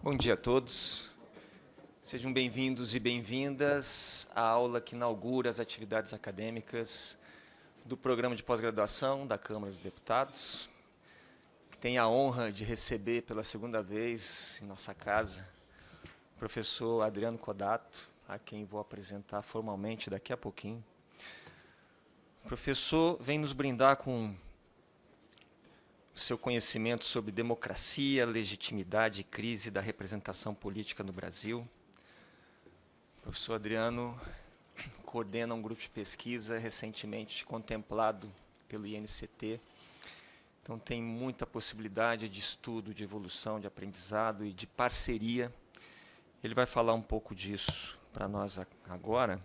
Bom dia a todos. Sejam bem-vindos e bem-vindas à aula que inaugura as atividades acadêmicas do Programa de Pós-Graduação da Câmara dos Deputados, que tem a honra de receber pela segunda vez em nossa casa o professor Adriano Codato, a quem vou apresentar formalmente daqui a pouquinho. O professor vem nos brindar com o seu conhecimento sobre democracia, legitimidade e crise da representação política no Brasil. O professor Adriano coordena um grupo de pesquisa recentemente contemplado pelo INCT. Então, tem muita possibilidade de estudo, de evolução, de aprendizado e de parceria. Ele vai falar um pouco disso para nós agora,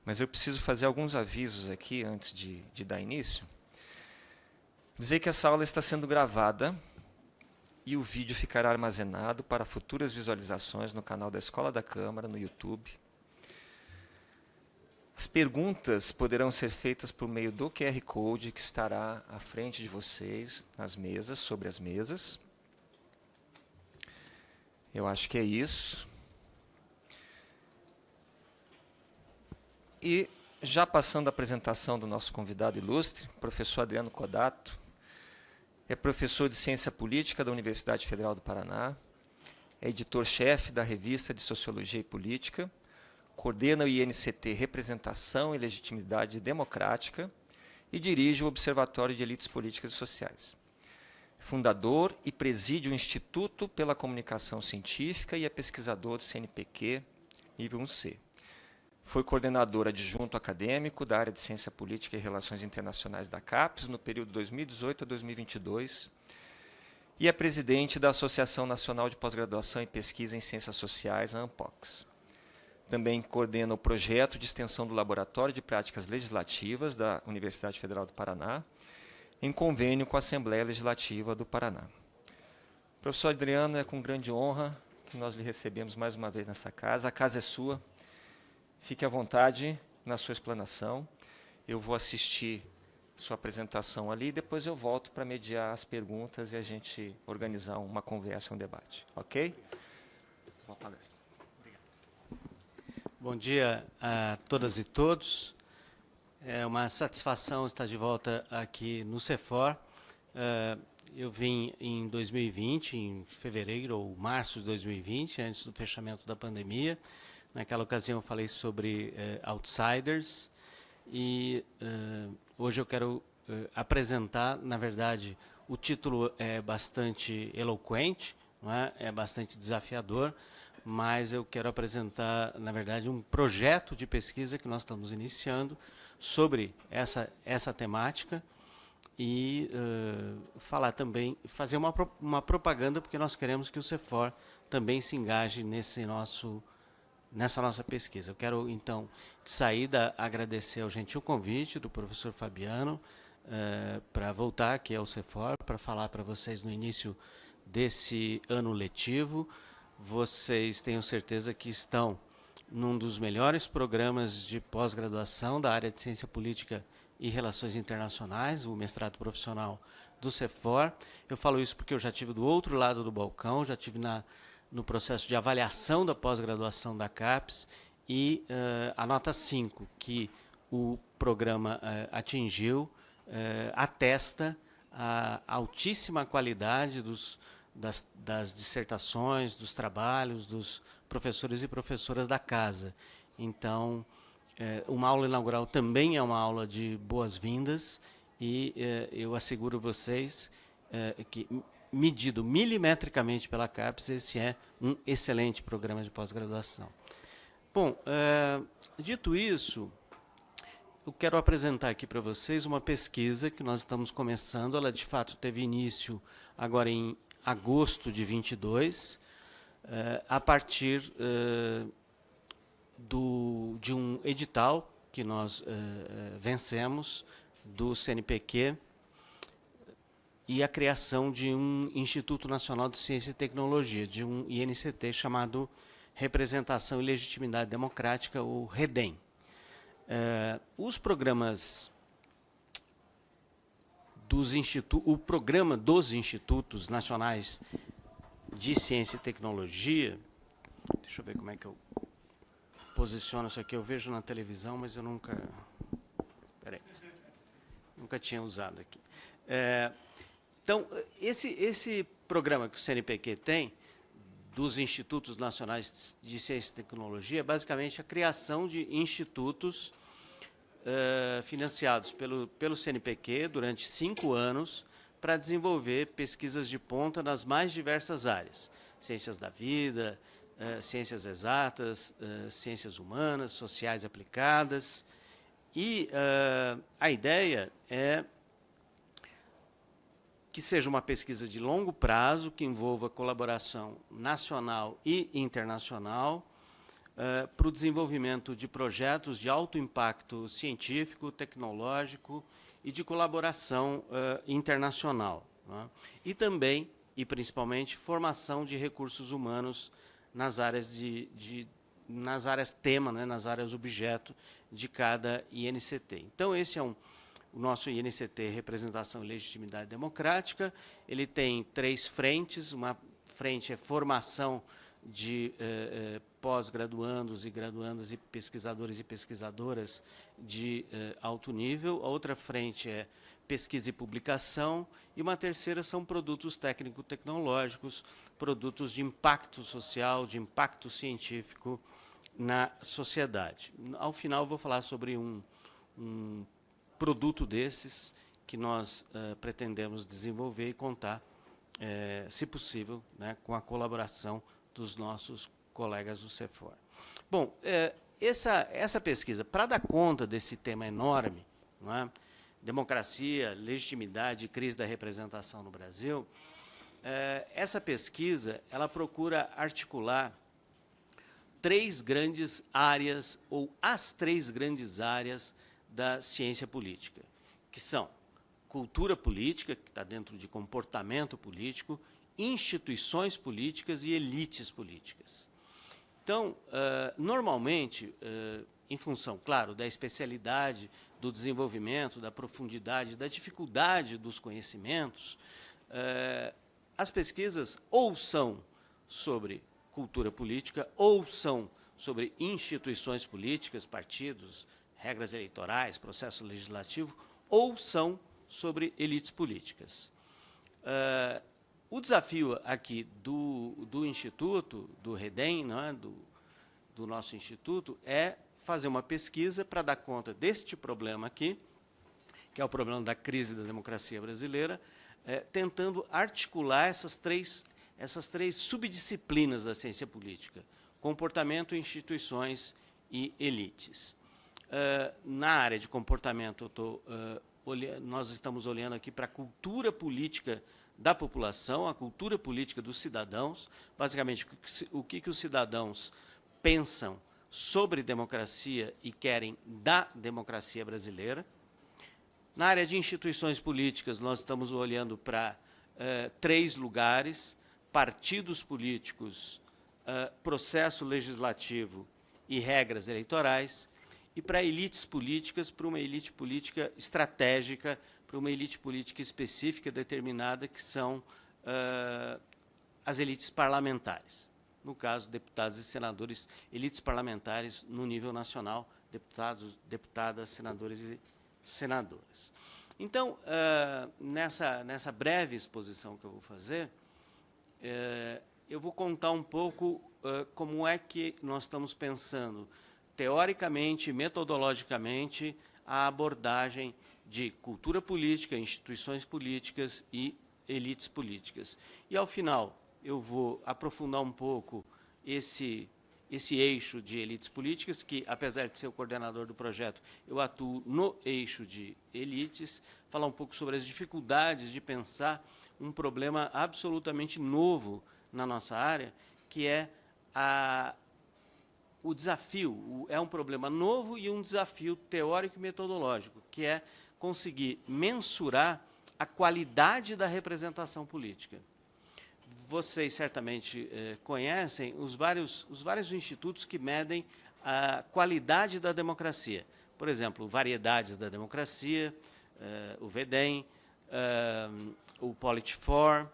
mas eu preciso fazer alguns avisos aqui antes de dar início. Dizer que essa aula está sendo gravada e o vídeo ficará armazenado para futuras visualizações no canal da Escola da Câmara, no YouTube. As perguntas poderão ser feitas por meio do QR Code que estará à frente de vocês, nas mesas, sobre as mesas. Eu acho que é isso. E, já passando a apresentação do nosso convidado ilustre, professor Adriano Codato, é professor de Ciência Política da Universidade Federal do Paraná, é editor-chefe da Revista de Sociologia e Política, coordena o INCT Representação e Legitimidade Democrática e dirige o Observatório de Elites Políticas e Sociais. Fundador e preside o Instituto pela Comunicação Científica e é pesquisador do CNPq nível 1C. Foi coordenador adjunto acadêmico da área de Ciência Política e Relações Internacionais da CAPES no período 2018 a 2022 e é presidente da Associação Nacional de Pós-Graduação e Pesquisa em Ciências Sociais, a ANPOX. Também coordena o projeto de extensão do Laboratório de Práticas Legislativas da Universidade Federal do Paraná, em convênio com a Assembleia Legislativa do Paraná. Professor Adriano, é com grande honra que nós lhe recebemos mais uma vez nessa casa. A casa é sua. Fique à vontade na sua explanação. Eu vou assistir sua apresentação ali e depois eu volto para mediar as perguntas e a gente organizar uma conversa, um debate. Ok? Boa palestra. Obrigado. Bom dia a todas e todos. É uma satisfação estar de volta aqui no CEFOR. Eu vim em 2020, em fevereiro ou março de 2020, antes do fechamento da pandemia. Naquela ocasião eu falei sobre outsiders e hoje eu quero apresentar, na verdade, o título é bastante eloquente, não é? É bastante desafiador, mas eu quero apresentar, na verdade, um projeto de pesquisa que nós estamos iniciando sobre essa temática e falar também, fazer uma propaganda, porque nós queremos que o CEFOR também se engaje nessa nossa pesquisa. Eu quero, então, de saída, agradecer ao gentil convite do professor Fabiano para voltar aqui ao CEFOR, para falar para vocês no início desse ano letivo. Vocês tenho certeza que estão num dos melhores programas de pós-graduação da área de Ciência Política e Relações Internacionais, o mestrado profissional do CEFOR. Eu falo isso porque eu já estive do outro lado do balcão, já estive no processo de avaliação da pós-graduação da CAPES e a nota 5 que o programa atingiu atesta a altíssima qualidade das dissertações, dos trabalhos dos professores e professoras da casa. Então, uma aula inaugural também é uma aula de boas-vindas e eu asseguro vocês que, medido milimetricamente pela CAPES, esse é um excelente programa de pós-graduação. Bom, dito isso, eu quero apresentar aqui para vocês uma pesquisa que nós estamos começando. Ela, de fato, teve início agora em agosto de 22, a partir de um edital que nós vencemos do CNPq, e a criação de um Instituto Nacional de Ciência e Tecnologia, de um INCT chamado Representação e Legitimidade Democrática, o REDEM. Os programas o programa dos Institutos Nacionais de ciência e tecnologia, deixa eu ver como é que eu posiciono isso aqui. Eu vejo na televisão, mas eu nunca tinha usado aqui. Então, esse programa que o CNPq tem, dos Institutos Nacionais de Ciência e Tecnologia, é basicamente a criação de institutos financiados pelo CNPq durante 5 anos para desenvolver pesquisas de ponta nas mais diversas áreas. Ciências da vida, ciências exatas, ciências humanas, sociais aplicadas. E a ideia é que seja uma pesquisa de longo prazo, que envolva colaboração nacional e internacional, para o desenvolvimento de projetos de alto impacto científico, tecnológico e de colaboração internacional, né? E também, e principalmente, formação de recursos humanos nas áreas nas áreas tema, né, nas áreas objeto de cada INCT. Então, esse é o nosso INCT, Representação e Legitimidade Democrática. Ele tem 3 frentes. Uma frente é formação de pós-graduandos e graduandas e pesquisadores e pesquisadoras de alto nível. A outra frente é pesquisa e publicação. E uma terceira são produtos técnico-tecnológicos, produtos de impacto social, de impacto científico na sociedade. Ao final, vou falar sobre um produto desses que nós pretendemos desenvolver e contar, se possível, né, com a colaboração dos nossos colegas do CEFOR. Bom, essa pesquisa, para dar conta desse tema enorme, não é? Democracia, legitimidade e crise da representação no Brasil, essa pesquisa ela procura articular 3 grandes áreas, ou as 3 grandes áreas da ciência política, que são cultura política, que está dentro de comportamento político, instituições políticas e elites políticas. Então, normalmente, em função, claro, da especialidade, do desenvolvimento, da profundidade, da dificuldade dos conhecimentos, as pesquisas ou são sobre cultura política, ou são sobre instituições políticas, partidos, regras eleitorais, processo legislativo, ou são sobre elites políticas. O desafio aqui do Instituto, do REDEM, não é? do nosso Instituto, é fazer uma pesquisa para dar conta deste problema aqui, que é o problema da crise da democracia brasileira, tentando articular essas três subdisciplinas da ciência política: comportamento, instituições e elites. Na área de comportamento, nós estamos olhando aqui para a cultura política da população, a cultura política dos cidadãos, basicamente o que os cidadãos pensam sobre democracia e querem da democracia brasileira. Na área de instituições políticas, nós estamos olhando para 3 lugares: partidos políticos, processo legislativo e regras eleitorais. E para elites políticas, para uma elite política estratégica, para uma elite política específica, determinada, que são as elites parlamentares. No caso, deputados e senadores, elites parlamentares no nível nacional, deputados, deputadas, senadores e senadoras. Então, nessa breve exposição que eu vou fazer, eu vou contar um pouco como é que nós estamos pensando, teoricamente, metodologicamente, a abordagem de cultura política, instituições políticas e elites políticas. E, ao final, eu vou aprofundar um pouco esse eixo de elites políticas, que, apesar de ser o coordenador do projeto, eu atuo no eixo de elites, falar um pouco sobre as dificuldades de pensar um problema absolutamente novo na nossa área, que é o desafio, é um problema novo e um desafio teórico e metodológico, que é conseguir mensurar a qualidade da representação política. Vocês certamente conhecem os vários institutos que medem a qualidade da democracia. Por exemplo, Variedades da Democracia, o VEDEM, o Polit4,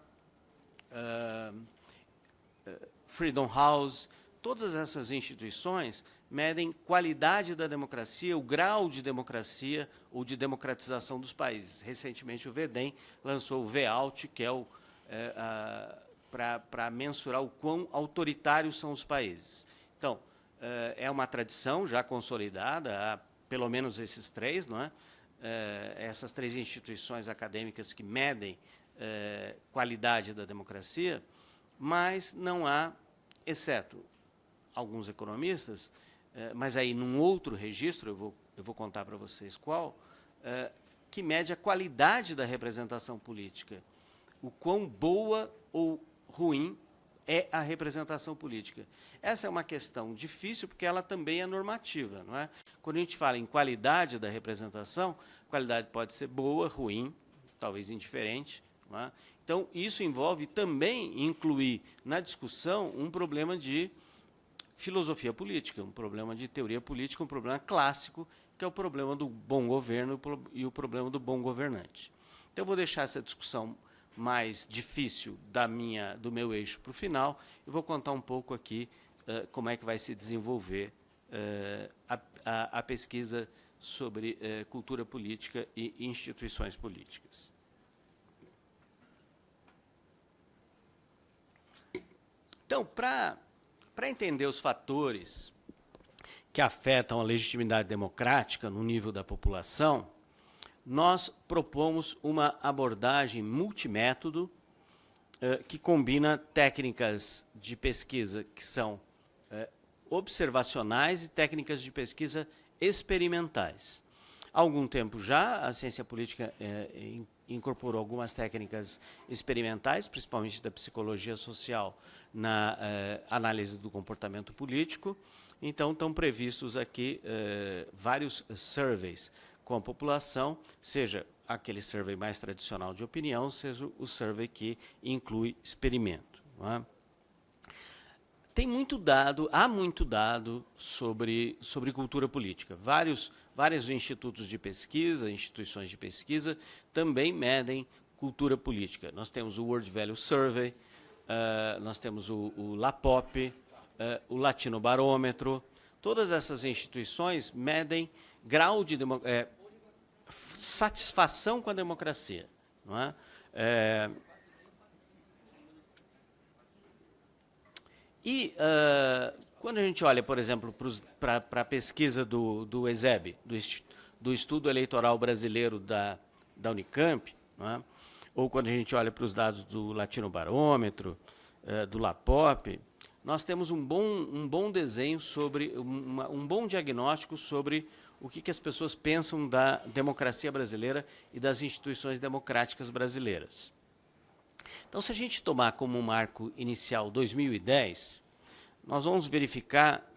Freedom House, todas essas instituições medem qualidade da democracia, o grau de democracia ou de democratização dos países. Recentemente, o VDEM lançou o VALT, que é para mensurar o quão autoritários são os países. Então, é uma tradição já consolidada, há pelo menos esses três, não é? Essas três instituições acadêmicas que medem qualidade da democracia, mas não há, exceto alguns economistas, mas aí num outro registro, eu vou contar para vocês qual, que mede a qualidade da representação política, o quão boa ou ruim é a representação política. Essa é uma questão difícil, porque ela também é normativa, não é? Quando a gente fala em qualidade da representação, qualidade pode ser boa, ruim, talvez indiferente, não é? Então, isso envolve também incluir na discussão um problema de filosofia política, um problema de teoria política, um problema clássico, que é o problema do bom governo e o problema do bom governante. Então, eu vou deixar essa discussão mais difícil do meu eixo para o final, e vou contar um pouco aqui como é que vai se desenvolver a pesquisa sobre cultura política e instituições políticas. Então, para entender os fatores que afetam a legitimidade democrática no nível da população, nós propomos uma abordagem multimétodo que combina técnicas de pesquisa que são observacionais e técnicas de pesquisa experimentais. Há algum tempo já, a ciência política incorporou algumas técnicas experimentais, principalmente da psicologia social, na análise do comportamento político. Então, estão previstos aqui vários surveys com a população, seja aquele survey mais tradicional de opinião, seja o survey que inclui experimento. Não é? Há muito dado sobre cultura política. Vários institutos de pesquisa, instituições de pesquisa, também medem cultura política. Nós temos o World Value Survey, nós temos o LAPOP, o Latino Barômetro. Todas essas instituições medem grau de satisfação com a democracia. Não é? Quando a gente olha, por exemplo, para a pesquisa do ESEB, do Estudo Eleitoral Brasileiro da Unicamp, não é? Ou quando a gente olha para os dados do Latino Barômetro, do LAPOP, nós temos um bom desenho sobre, um bom diagnóstico sobre o que as pessoas pensam da democracia brasileira e das instituições democráticas brasileiras. Então, se a gente tomar como marco inicial 2010, nós vamos verificar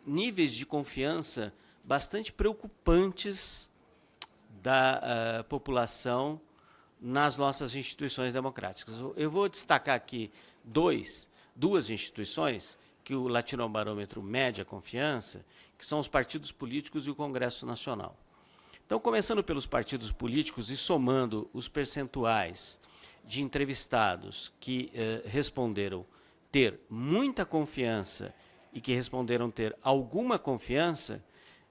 níveis de confiança bastante preocupantes da população nas nossas instituições democráticas. Eu vou destacar aqui duas instituições que o Latino Barômetro mede a confiança, que são os partidos políticos e o Congresso Nacional. Então, começando pelos partidos políticos e somando os percentuais de entrevistados que responderam ter muita confiança e que responderam ter alguma confiança,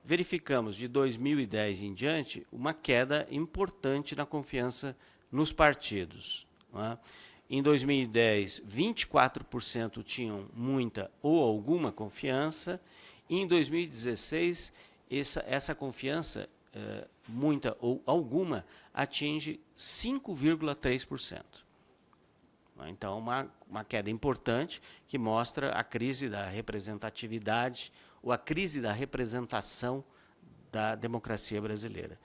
verificamos de 2010 em diante uma queda importante na confiança nos partidos. Não é? Em 2010, 24% tinham muita ou alguma confiança, e em 2016, essa confiança, muita ou alguma, atinge 5,3%. Então, uma queda importante que mostra a crise da representatividade ou a crise da representação da democracia brasileira.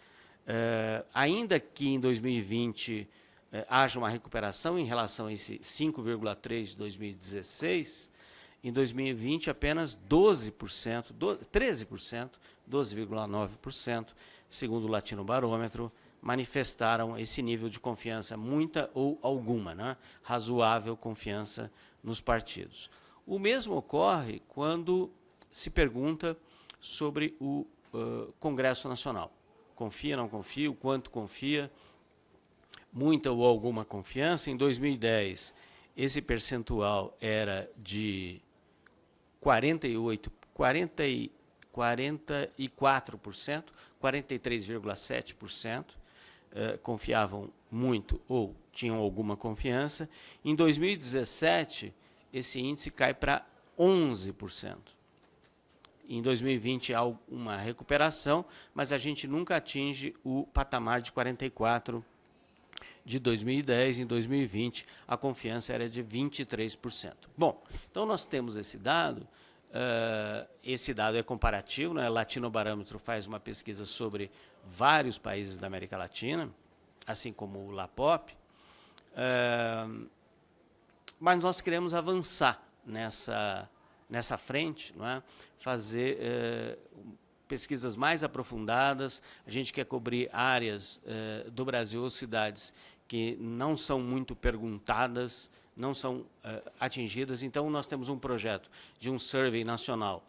Ainda que em 2020 haja uma recuperação em relação a esse 5,3% de 2016, em 2020 apenas 13%, 12,9%, segundo o Latino Barômetro, manifestaram esse nível de confiança, muita ou alguma, né? Razoável confiança nos partidos. O mesmo ocorre quando se pergunta sobre o Congresso Nacional. Confia, não confia, o quanto confia, muita ou alguma confiança. Em 2010, esse percentual era de 44%, 43,7%, confiavam muito ou tinham alguma confiança. Em 2017, esse índice cai para 11%. Em 2020 há uma recuperação, mas a gente nunca atinge o patamar de 44% de 2010. Em 2020, a confiança era de 23%. Bom, então nós temos esse dado é comparativo, né? Latinobarômetro faz uma pesquisa sobre vários países da América Latina, assim como o LAPOP, mas nós queremos avançar nessa frente, não é? Fazer pesquisas mais aprofundadas. A gente quer cobrir áreas do Brasil ou cidades que não são muito perguntadas, não são atingidas. Então, nós temos um projeto de um survey nacional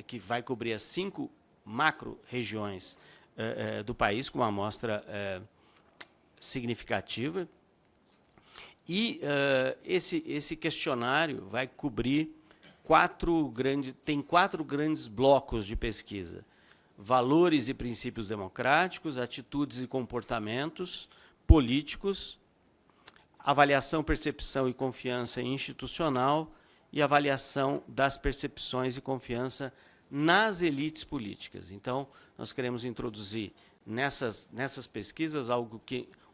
que vai cobrir as 5 macro-regiões do país, com uma amostra significativa. E esse questionário vai cobrir 4 grandes blocos de pesquisa: valores e princípios democráticos, atitudes e comportamentos políticos, avaliação, percepção e confiança institucional e avaliação das percepções e confiança nas elites políticas. Então, nós queremos introduzir nessas pesquisas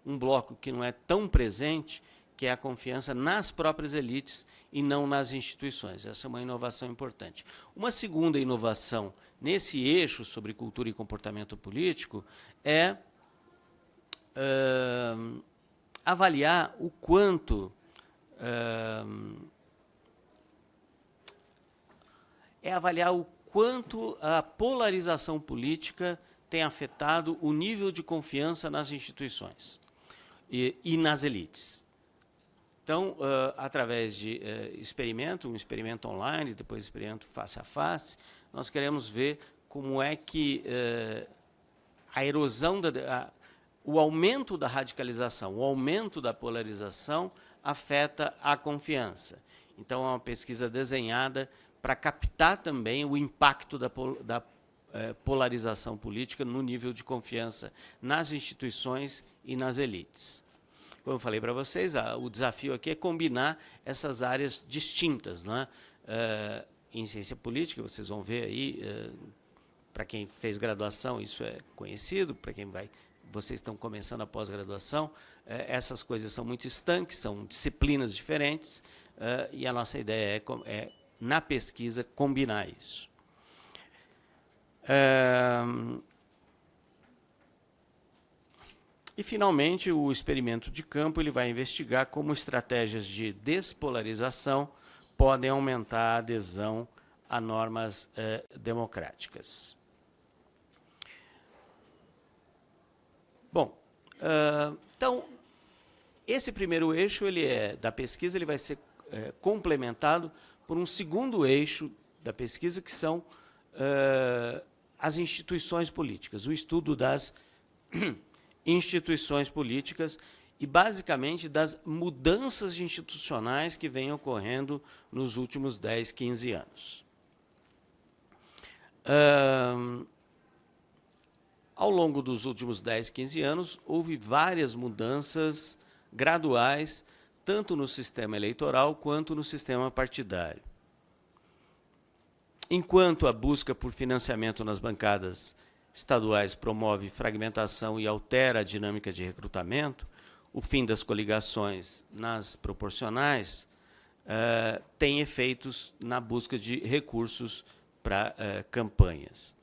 um bloco que não é tão presente, que é a confiança nas próprias elites e não nas instituições. Essa é uma inovação importante. Uma segunda inovação nesse eixo sobre cultura e comportamento político é avaliar o quanto a polarização política tem afetado o nível de confiança nas instituições e nas elites. Então, através de um experimento online, depois experimento face a face, nós queremos ver como é que a erosão, o aumento da radicalização, o aumento da polarização afeta a confiança. Então, é uma pesquisa desenhada para captar também o impacto da polarização política no nível de confiança nas instituições e nas elites. Como eu falei para vocês, o desafio aqui é combinar essas áreas distintas, né? Em ciência política, vocês vão ver aí, para quem fez graduação, isso é conhecido, para quem vocês estão começando a pós-graduação, essas coisas são muito estanques, são disciplinas diferentes, e a nossa ideia é na pesquisa, combinar isso. E, finalmente, o experimento de campo ele vai investigar como estratégias de despolarização podem aumentar a adesão a normas democráticas. Bom, então, esse primeiro eixo da pesquisa ele vai ser complementado por um segundo eixo da pesquisa, que são as instituições políticas, o estudo das instituições políticas e, basicamente, das mudanças institucionais que vêm ocorrendo nos últimos 10, 15 anos. Ao longo dos últimos 10, 15 anos, houve várias mudanças graduais, tanto no sistema eleitoral quanto no sistema partidário. Enquanto a busca por financiamento nas bancadas estaduais promove fragmentação e altera a dinâmica de recrutamento, o fim das coligações nas proporcionais tem efeitos na busca de recursos para campanhas.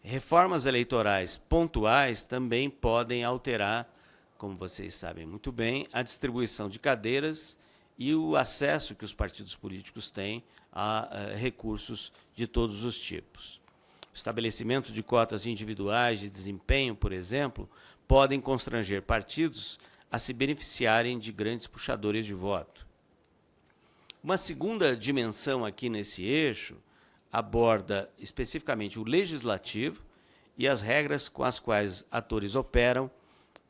Reformas eleitorais pontuais também podem alterar, como vocês sabem muito bem, a distribuição de cadeiras e o acesso que os partidos políticos têm a recursos de todos os tipos. O estabelecimento de cotas individuais de desempenho, por exemplo, podem constranger partidos a se beneficiarem de grandes puxadores de voto. Uma segunda dimensão aqui nesse eixo aborda especificamente o legislativo e as regras com as quais atores operam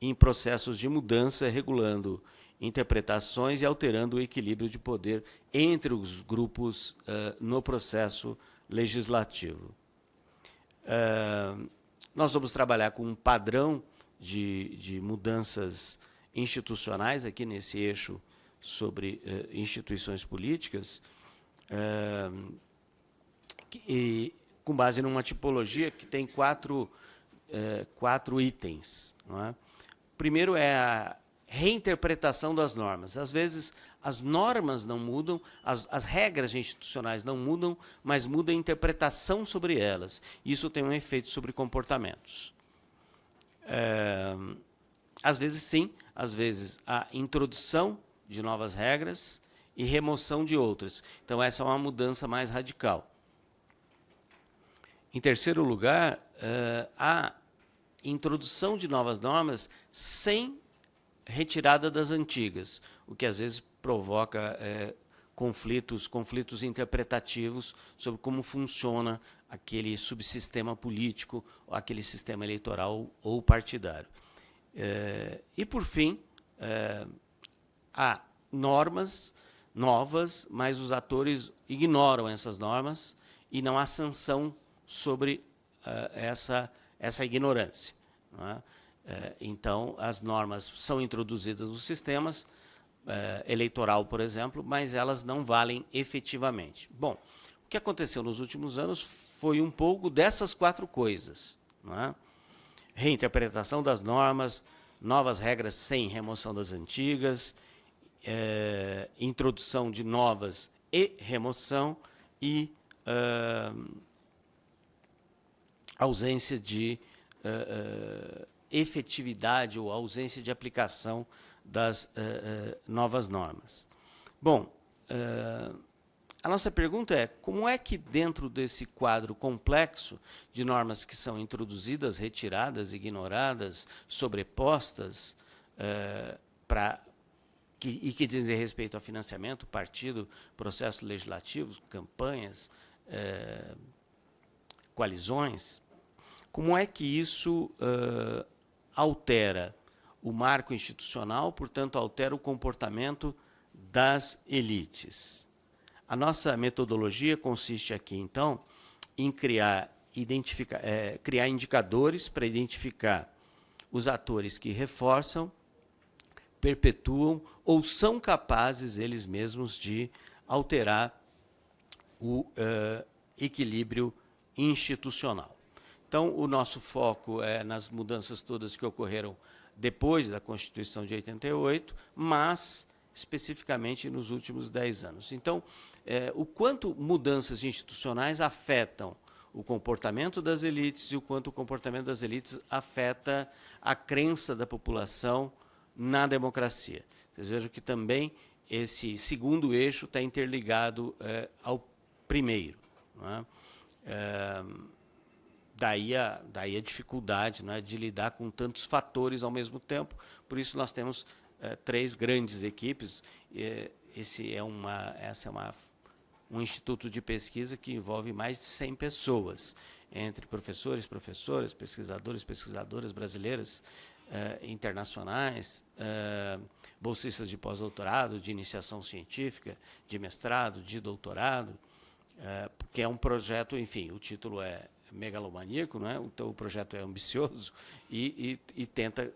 em processos de mudança, regulando interpretações e alterando o equilíbrio de poder entre os grupos no processo legislativo. Nós vamos trabalhar com um padrão de mudanças institucionais aqui nesse eixo sobre instituições políticas, e com base numa tipologia que tem quatro itens. Não é? O primeiro é a reinterpretação das normas. Às vezes, as normas não mudam, as regras institucionais não mudam, mas muda a interpretação sobre elas. Isso tem um efeito sobre comportamentos. Às vezes, sim, às vezes, a introdução de novas regras e remoção de outras. Então, essa é uma mudança mais radical. Em terceiro lugar, a introdução de novas normas sem retirada das antigas, o que às vezes provoca conflitos interpretativos sobre como funciona aquele subsistema político, ou aquele sistema eleitoral ou partidário. E, por fim, há normas novas, mas os atores ignoram essas normas e não há sanção sobre essa ignorância. Não é? Então, as normas são introduzidas nos sistemas, eleitoral, por exemplo, mas elas não valem efetivamente. Bom, o que aconteceu nos últimos anos foi um pouco dessas quatro coisas. Não é? Reinterpretação das normas, novas regras sem remoção das antigas, introdução de novas e remoção, e ausência de efetividade ou ausência de aplicação das novas normas. Bom, a nossa pergunta é: como é que dentro desse quadro complexo de normas que são introduzidas, retiradas, ignoradas, sobrepostas, e que dizem respeito a financiamento, partido, processo legislativo, campanhas, coalizões, como é que isso altera o marco institucional, portanto, altera o comportamento das elites? A nossa metodologia consiste aqui, então, em criar indicadores para identificar os atores que reforçam, perpetuam ou são capazes eles mesmos de alterar o equilíbrio institucional. Então, o nosso foco é nas mudanças todas que ocorreram depois da Constituição de 88, mas especificamente nos últimos 10 anos. Então, o quanto mudanças institucionais afetam o comportamento das elites e o quanto o comportamento das elites afeta a crença da população na democracia. Vocês vejam que também esse segundo eixo está interligado ao primeiro. Não é? Daí a dificuldade, não é, de lidar com tantos fatores ao mesmo tempo. Por isso nós temos 3 grandes equipes. Essa é um instituto de pesquisa que envolve mais de 100 pessoas, entre professores, professoras, pesquisadores, pesquisadoras brasileiras, internacionais, bolsistas de pós-doutorado, de iniciação científica, de mestrado, de doutorado, porque é um projeto, enfim, o título é megalomaníaco, não é? Então o projeto é ambicioso e tenta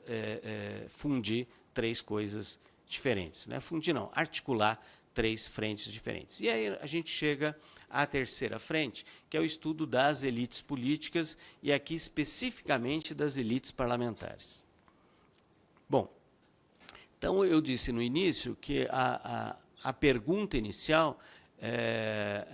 fundir 3 coisas diferentes. Não é fundir, não, articular 3 frentes diferentes. E aí a gente chega à terceira frente, que é o estudo das elites políticas, e aqui especificamente das elites parlamentares. Bom, então eu disse no início que a pergunta inicial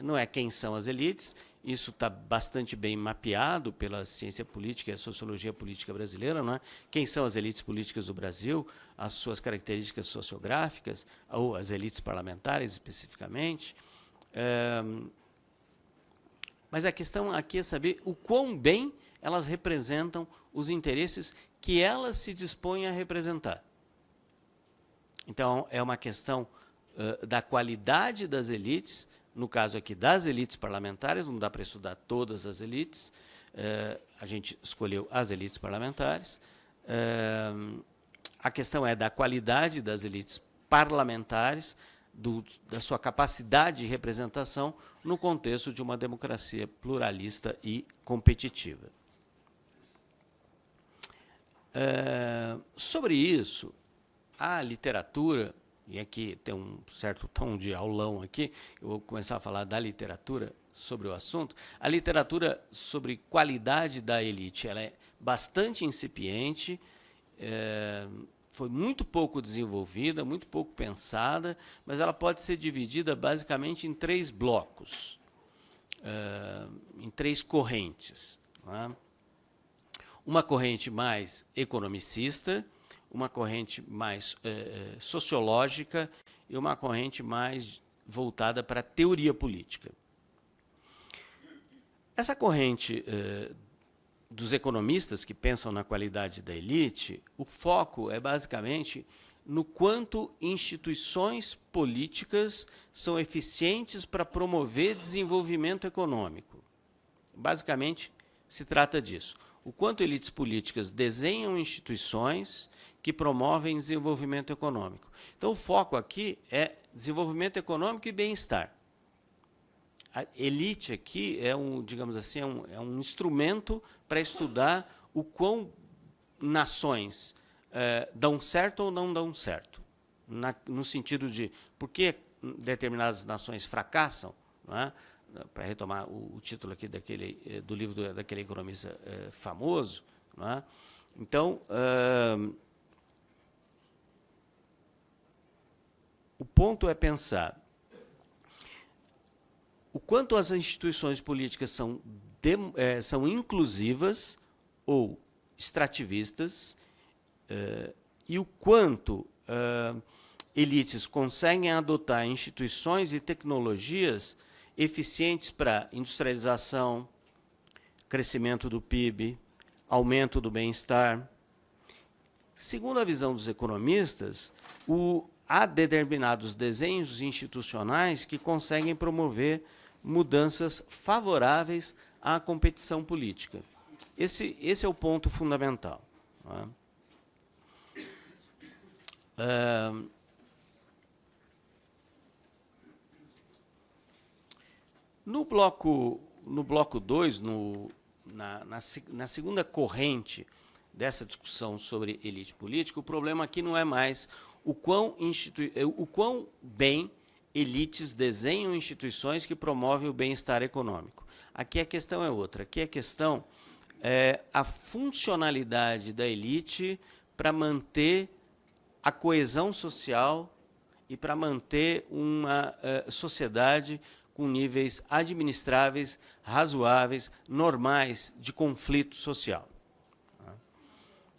não é quem são as elites. Isso está bastante bem mapeado pela ciência política e a sociologia política brasileira, não é? Quem são as elites políticas do Brasil, as suas características sociográficas, ou as elites parlamentares especificamente. Mas a questão aqui é saber o quão bem elas representam os interesses que elas se dispõem a representar. Então, é uma questão da qualidade das elites, no caso aqui das elites parlamentares. Não dá para estudar todas as elites, a gente escolheu as elites parlamentares. A questão é da qualidade das elites parlamentares, da sua capacidade de representação no contexto de uma democracia pluralista e competitiva. Sobre isso, a literatura, e aqui tem um certo tom de aulão aqui, eu vou começar a falar da literatura sobre o assunto. A literatura sobre qualidade da elite, ela é bastante incipiente, foi muito pouco desenvolvida, muito pouco pensada, mas ela pode ser dividida basicamente em 3 blocos, em 3 correntes. Não é? Uma corrente mais economicista, uma corrente mais sociológica e uma corrente mais voltada para a teoria política. Essa corrente dos economistas que pensam na qualidade da elite, o foco é basicamente no quanto instituições políticas são eficientes para promover desenvolvimento econômico. Basicamente, se trata disso. O quanto elites políticas desenham instituições que promovem desenvolvimento econômico. Então, o foco aqui é desenvolvimento econômico e bem-estar. A elite aqui é digamos assim, é um instrumento para estudar o quão nações dão certo ou não dão certo. No sentido de por que determinadas nações fracassam, não é? Para retomar o título aqui do livro daquele economista famoso. Não é? Então, o ponto é pensar o quanto as instituições políticas são inclusivas ou extrativistas e o quanto elites conseguem adotar instituições e tecnologias eficientes para industrialização, crescimento do PIB, aumento do bem-estar. Segundo a visão dos economistas, há determinados desenhos institucionais que conseguem promover mudanças favoráveis à competição política. Esse é o ponto fundamental. Não é? No bloco 2, na segunda corrente dessa discussão sobre elite política, o problema aqui não é mais o quão bem elites desenham instituições que promovem o bem-estar econômico. Aqui a questão é outra. Aqui a questão é a funcionalidade da elite para manter a coesão social e para manter uma sociedade com níveis administráveis, razoáveis, normais de conflito social.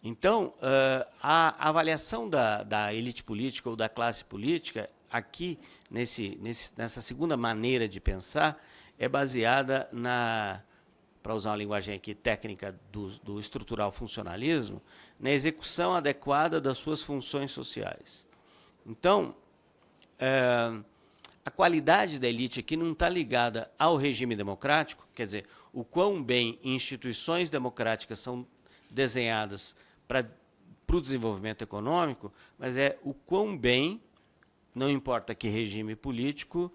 Então, a avaliação da elite política ou da classe política, aqui, nessa segunda maneira de pensar, é baseada para usar uma linguagem aqui técnica do estrutural funcionalismo, na execução adequada das suas funções sociais. Então, a qualidade da elite aqui não está ligada ao regime democrático, quer dizer, o quão bem instituições democráticas são desenhadas para o desenvolvimento econômico, mas é o quão bem, não importa que regime político,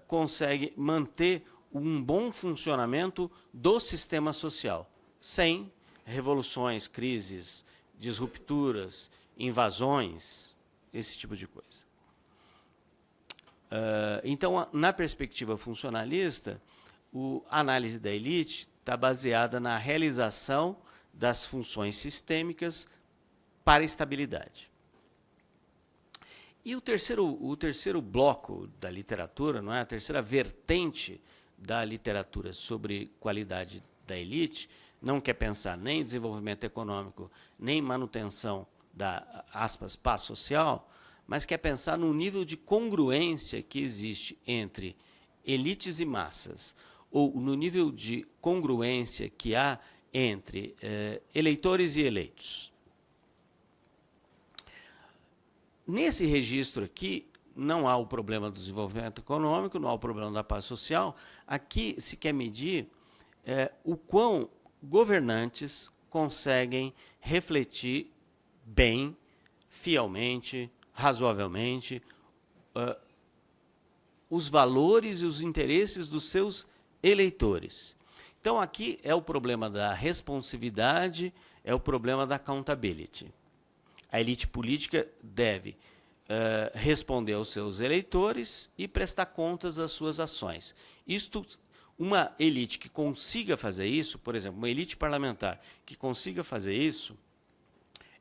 consegue manter um bom funcionamento do sistema social, sem revoluções, crises, disrupturas, invasões, esse tipo de coisa. Então, na perspectiva funcionalista, a análise da elite está baseada na realização das funções sistêmicas para a estabilidade. E o terceiro bloco da literatura, não é? A terceira vertente da literatura sobre qualidade da elite, não quer pensar nem em desenvolvimento econômico, nem em manutenção da, aspas, paz social, mas quer pensar no nível de congruência que existe entre elites e massas, ou no nível de congruência que há entre eleitores e eleitos. Nesse registro aqui, não há o problema do desenvolvimento econômico, não há o problema da paz social. Aqui se quer medir o quão governantes conseguem refletir bem, fielmente, razoavelmente, os valores e os interesses dos seus eleitores. Então, aqui é o problema da responsividade, é o problema da accountability. A elite política deve responder aos seus eleitores e prestar contas das suas ações. Uma elite que consiga fazer isso, por exemplo, uma elite parlamentar que consiga fazer isso,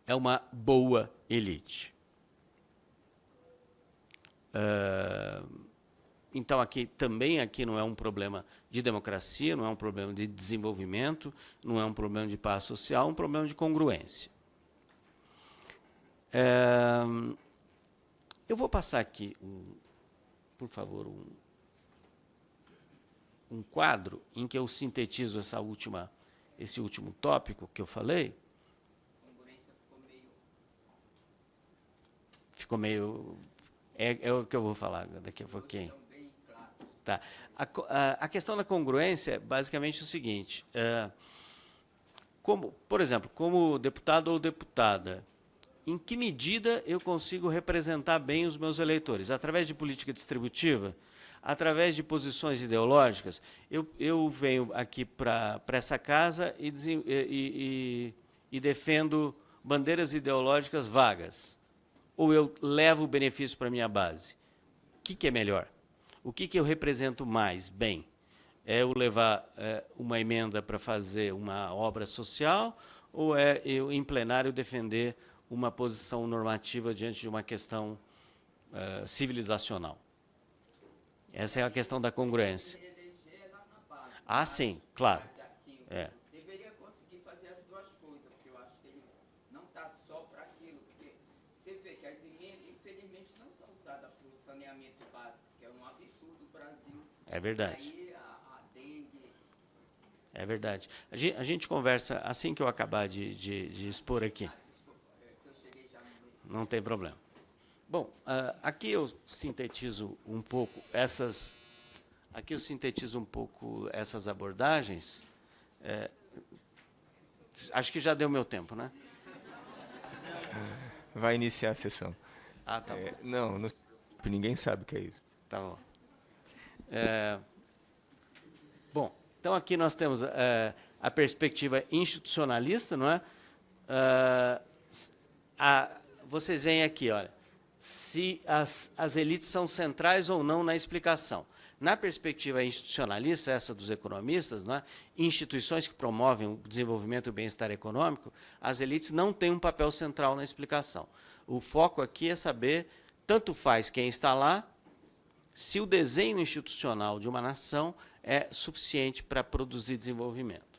é uma boa elite. Então, aqui não é um problema de democracia, não é um problema de desenvolvimento, não é um problema de paz social, é um problema de congruência. Eu vou passar aqui, por favor, um quadro em que eu sintetizo esse último tópico que eu falei. Ficou meio... É o que eu vou falar daqui a pouquinho. Tá. A questão da congruência é basicamente o seguinte. Por exemplo, como deputado ou deputada, em que medida eu consigo representar bem os meus eleitores? Através de política distributiva? Através de posições ideológicas? Eu venho aqui para essa casa e defendo bandeiras ideológicas vagas. Ou eu levo o benefício para a minha base? O que é melhor? O que eu represento mais bem? É eu levar uma emenda para fazer uma obra social ou é eu, em plenário, defender uma posição normativa diante de uma questão civilizacional? Essa é a questão da congruência. Ah, sim, claro. Deveria conseguir fazer as duas coisas, porque eu acho que ele não está só para aquilo, porque você vê que as emendas, infelizmente, não são usadas para o saneamento básico, que é um absurdo o Brasil. É verdade. Aí a dengue... É verdade. A gente conversa assim que eu acabar de expor aqui. Eu cheguei já no meio. Não tem problema. Bom, aqui eu sintetizo um pouco essas abordagens. Acho que já deu meu tempo, né? Vai iniciar a sessão. Ah, tá bom. Não, ninguém sabe o que é isso. Tá bom. Bom, então aqui nós temos a perspectiva institucionalista, não é? Vocês veem aqui, olha, se as elites são centrais ou não na explicação. Na perspectiva institucionalista, essa dos economistas, não é? Instituições que promovem o desenvolvimento e o bem-estar econômico, as elites não têm um papel central na explicação. O foco aqui é saber, tanto faz quem está lá, se o desenho institucional de uma nação é suficiente para produzir desenvolvimento.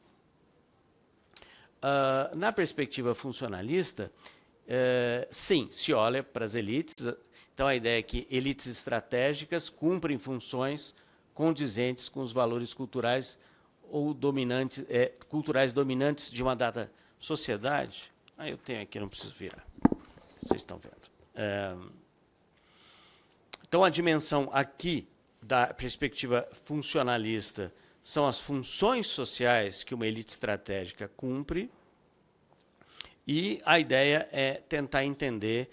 Na perspectiva funcionalista, sim, se olha para as elites. Então, a ideia é que elites estratégicas cumprem funções condizentes com os valores culturais ou culturais dominantes de uma dada sociedade. Eu tenho aqui, não preciso virar. Vocês estão vendo. Então, a dimensão aqui da perspectiva funcionalista são as funções sociais que uma elite estratégica cumpre, e a ideia é tentar entender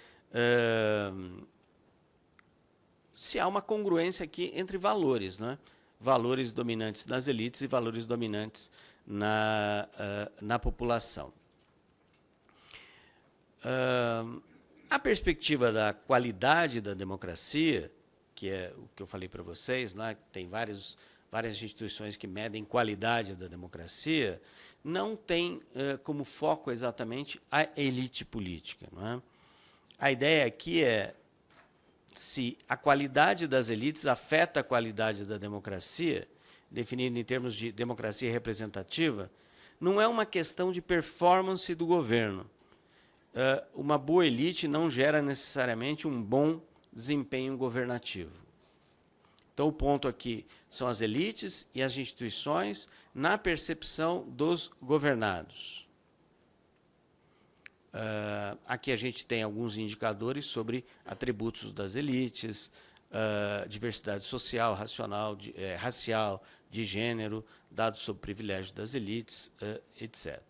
se há uma congruência aqui entre valores, né? Valores dominantes nas elites e valores dominantes na população. A perspectiva da qualidade da democracia, que é o que eu falei para vocês, né? Tem várias instituições que medem qualidade da democracia, não tem como foco exatamente a elite política, não é? A ideia aqui é se a qualidade das elites afeta a qualidade da democracia, definida em termos de democracia representativa, não é uma questão de performance do governo. Uma boa elite não gera necessariamente um bom desempenho governativo. Então, o ponto aqui são as elites e as instituições na percepção dos governados. Aqui a gente tem alguns indicadores sobre atributos das elites, diversidade social, racial, de gênero, dados sobre privilégios das elites, etc.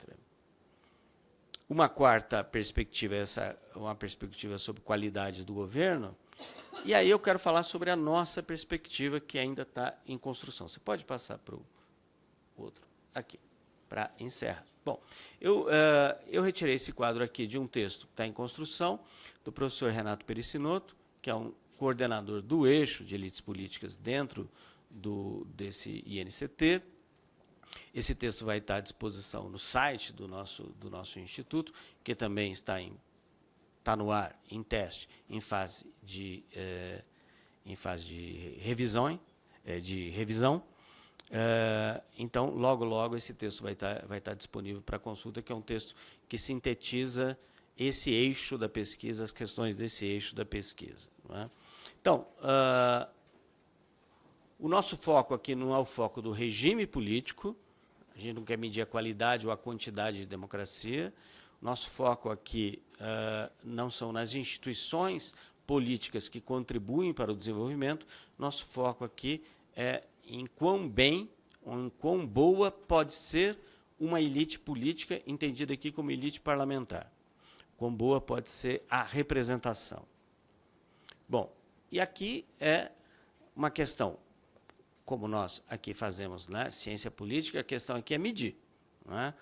Uma quarta perspectiva, uma perspectiva sobre qualidade do governo. E aí eu quero falar sobre a nossa perspectiva, que ainda está em construção. Você pode passar para o outro aqui, para encerrar. Bom, eu retirei esse quadro aqui de um texto que está em construção, do professor Renato Pericinoto, que é um coordenador do eixo de elites políticas dentro desse INCT. Esse texto vai estar à disposição no site do nosso instituto, que também está no ar, em teste, em fase de revisão. Então, logo esse texto vai estar disponível para consulta, que é um texto que sintetiza esse eixo da pesquisa, as questões desse eixo da pesquisa. Não é? Então, o nosso foco aqui não é o foco do regime político, a gente não quer medir a qualidade ou a quantidade de democracia. Nosso foco aqui não são nas instituições políticas que contribuem para o desenvolvimento, nosso foco aqui é em quão bem ou em quão boa pode ser uma elite política, entendida aqui como elite parlamentar. Quão boa pode ser a representação. Bom, e aqui é uma questão, como nós aqui fazemos, né, ciência política, a questão aqui é medir. Não é?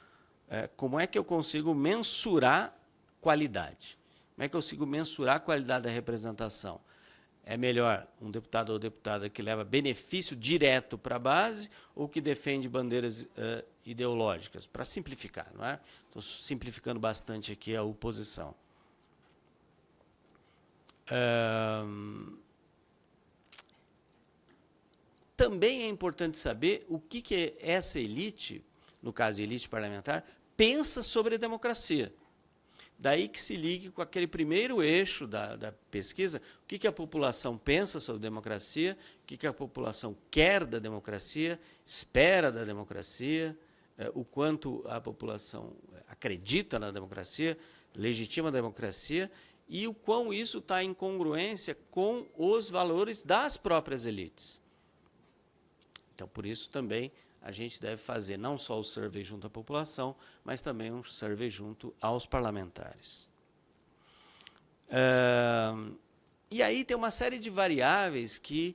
Como é que eu consigo mensurar qualidade? Como é que eu consigo mensurar a qualidade da representação? É melhor um deputado ou deputada que leva benefício direto para a base ou que defende bandeiras ideológicas? Para simplificar, não é? Estou simplificando bastante aqui a oposição. Também é importante saber o que essa elite, no caso de elite parlamentar, pensa sobre a democracia. Daí que se ligue com aquele primeiro eixo da pesquisa, o que a população pensa sobre democracia, o que a população quer da democracia, espera da democracia, o quanto a população acredita na democracia, legitima a democracia, e o quão isso está em congruência com os valores das próprias elites. Então, por isso também a gente deve fazer não só o survey junto à população, mas também um survey junto aos parlamentares. E aí tem uma série de variáveis que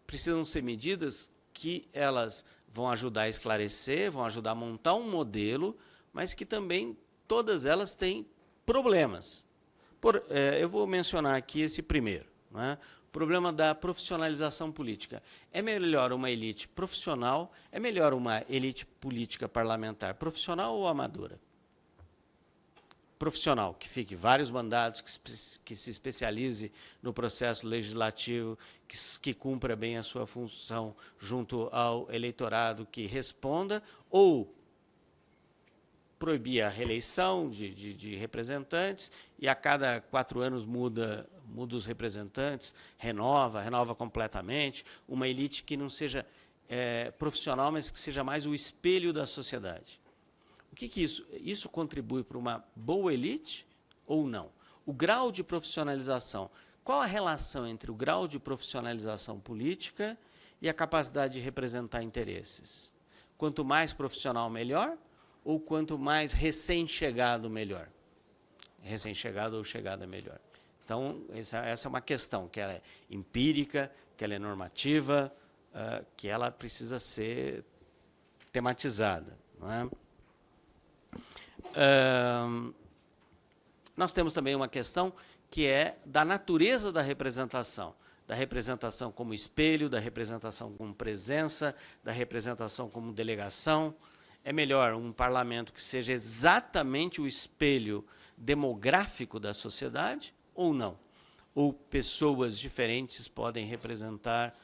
precisam ser medidas, que elas vão ajudar a esclarecer, vão ajudar a montar um modelo, mas que também todas elas têm problemas. Eu vou mencionar aqui esse primeiro, né? O problema da profissionalização política. É melhor uma elite profissional, é melhor uma elite política parlamentar profissional ou amadora? Profissional, que fique vários mandatos, que se especialize no processo legislativo, que cumpra bem a sua função junto ao eleitorado, que responda, ou proibir a reeleição de representantes e a cada 4 anos muda os representantes, renova completamente, uma elite que não seja profissional, mas que seja mais o espelho da sociedade. O que isso contribui para uma boa elite ou não? O grau de profissionalização. Qual a relação entre o grau de profissionalização política e a capacidade de representar interesses? Quanto mais profissional, melhor? Ou quanto mais recém-chegado, melhor? Recém-chegado ou chegada, melhor? Então, essa é uma questão que ela é empírica, que ela é normativa, que ela precisa ser tematizada. Não é? Nós temos também uma questão que é da natureza da representação como espelho, da representação como presença, da representação como delegação. É melhor um parlamento que seja exatamente o espelho demográfico da sociedade ou não? Ou pessoas diferentes podem representar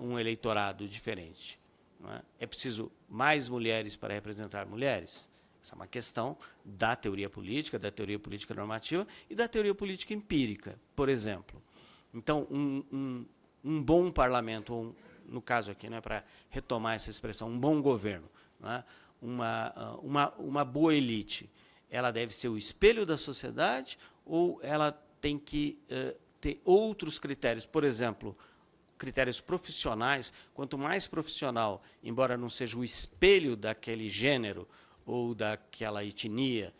um eleitorado diferente? Não é? É preciso mais mulheres para representar mulheres? Essa é uma questão da teoria política normativa e da teoria política empírica, por exemplo. Então, um bom parlamento, ou no caso aqui, né, para retomar essa expressão, um bom governo, né, uma boa elite, ela deve ser o espelho da sociedade ou ela tem que ter outros critérios? Por exemplo, critérios profissionais. Quanto mais profissional, embora não seja o espelho daquele gênero ou daquela etnia,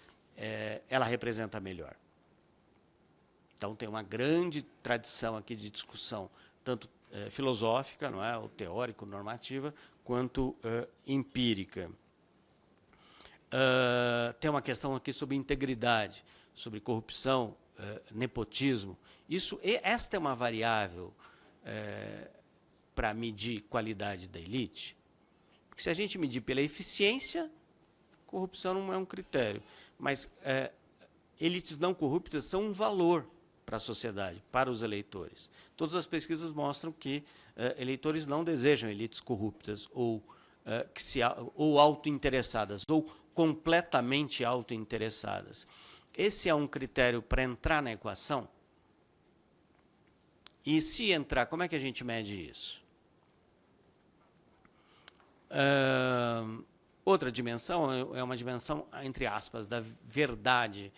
ela representa melhor. Então, tem uma grande tradição aqui de discussão, tanto filosófica, não é, ou teórico-normativa, quanto empírica. Tem uma questão aqui sobre integridade, sobre corrupção, nepotismo. Esta é uma variável para medir qualidade da elite. Porque se a gente medir pela eficiência, corrupção não é um critério. Mas elites não corruptas são um valor para a sociedade, para os eleitores. Todas as pesquisas mostram que eleitores não desejam elites corruptas ou autointeressadas, ou completamente autointeressadas. Esse é um critério para entrar na equação? E se entrar, como é que a gente mede isso? Outra dimensão é uma dimensão, entre aspas, da verdade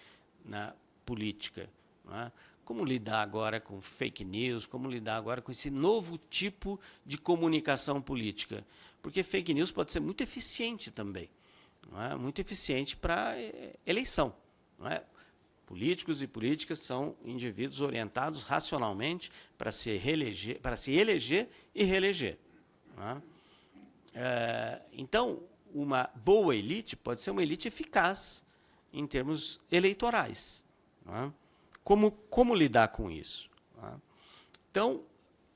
na política. Não é? Como lidar agora com fake news, como lidar agora com esse novo tipo de comunicação política? Porque fake news pode ser muito eficiente também, não é? Muito eficiente para eleição. Não é? Políticos e políticas são indivíduos orientados racionalmente para se eleger e reeleger. Não é? Então, uma boa elite pode ser uma elite eficaz em termos eleitorais. Não é? Como lidar com isso? Então,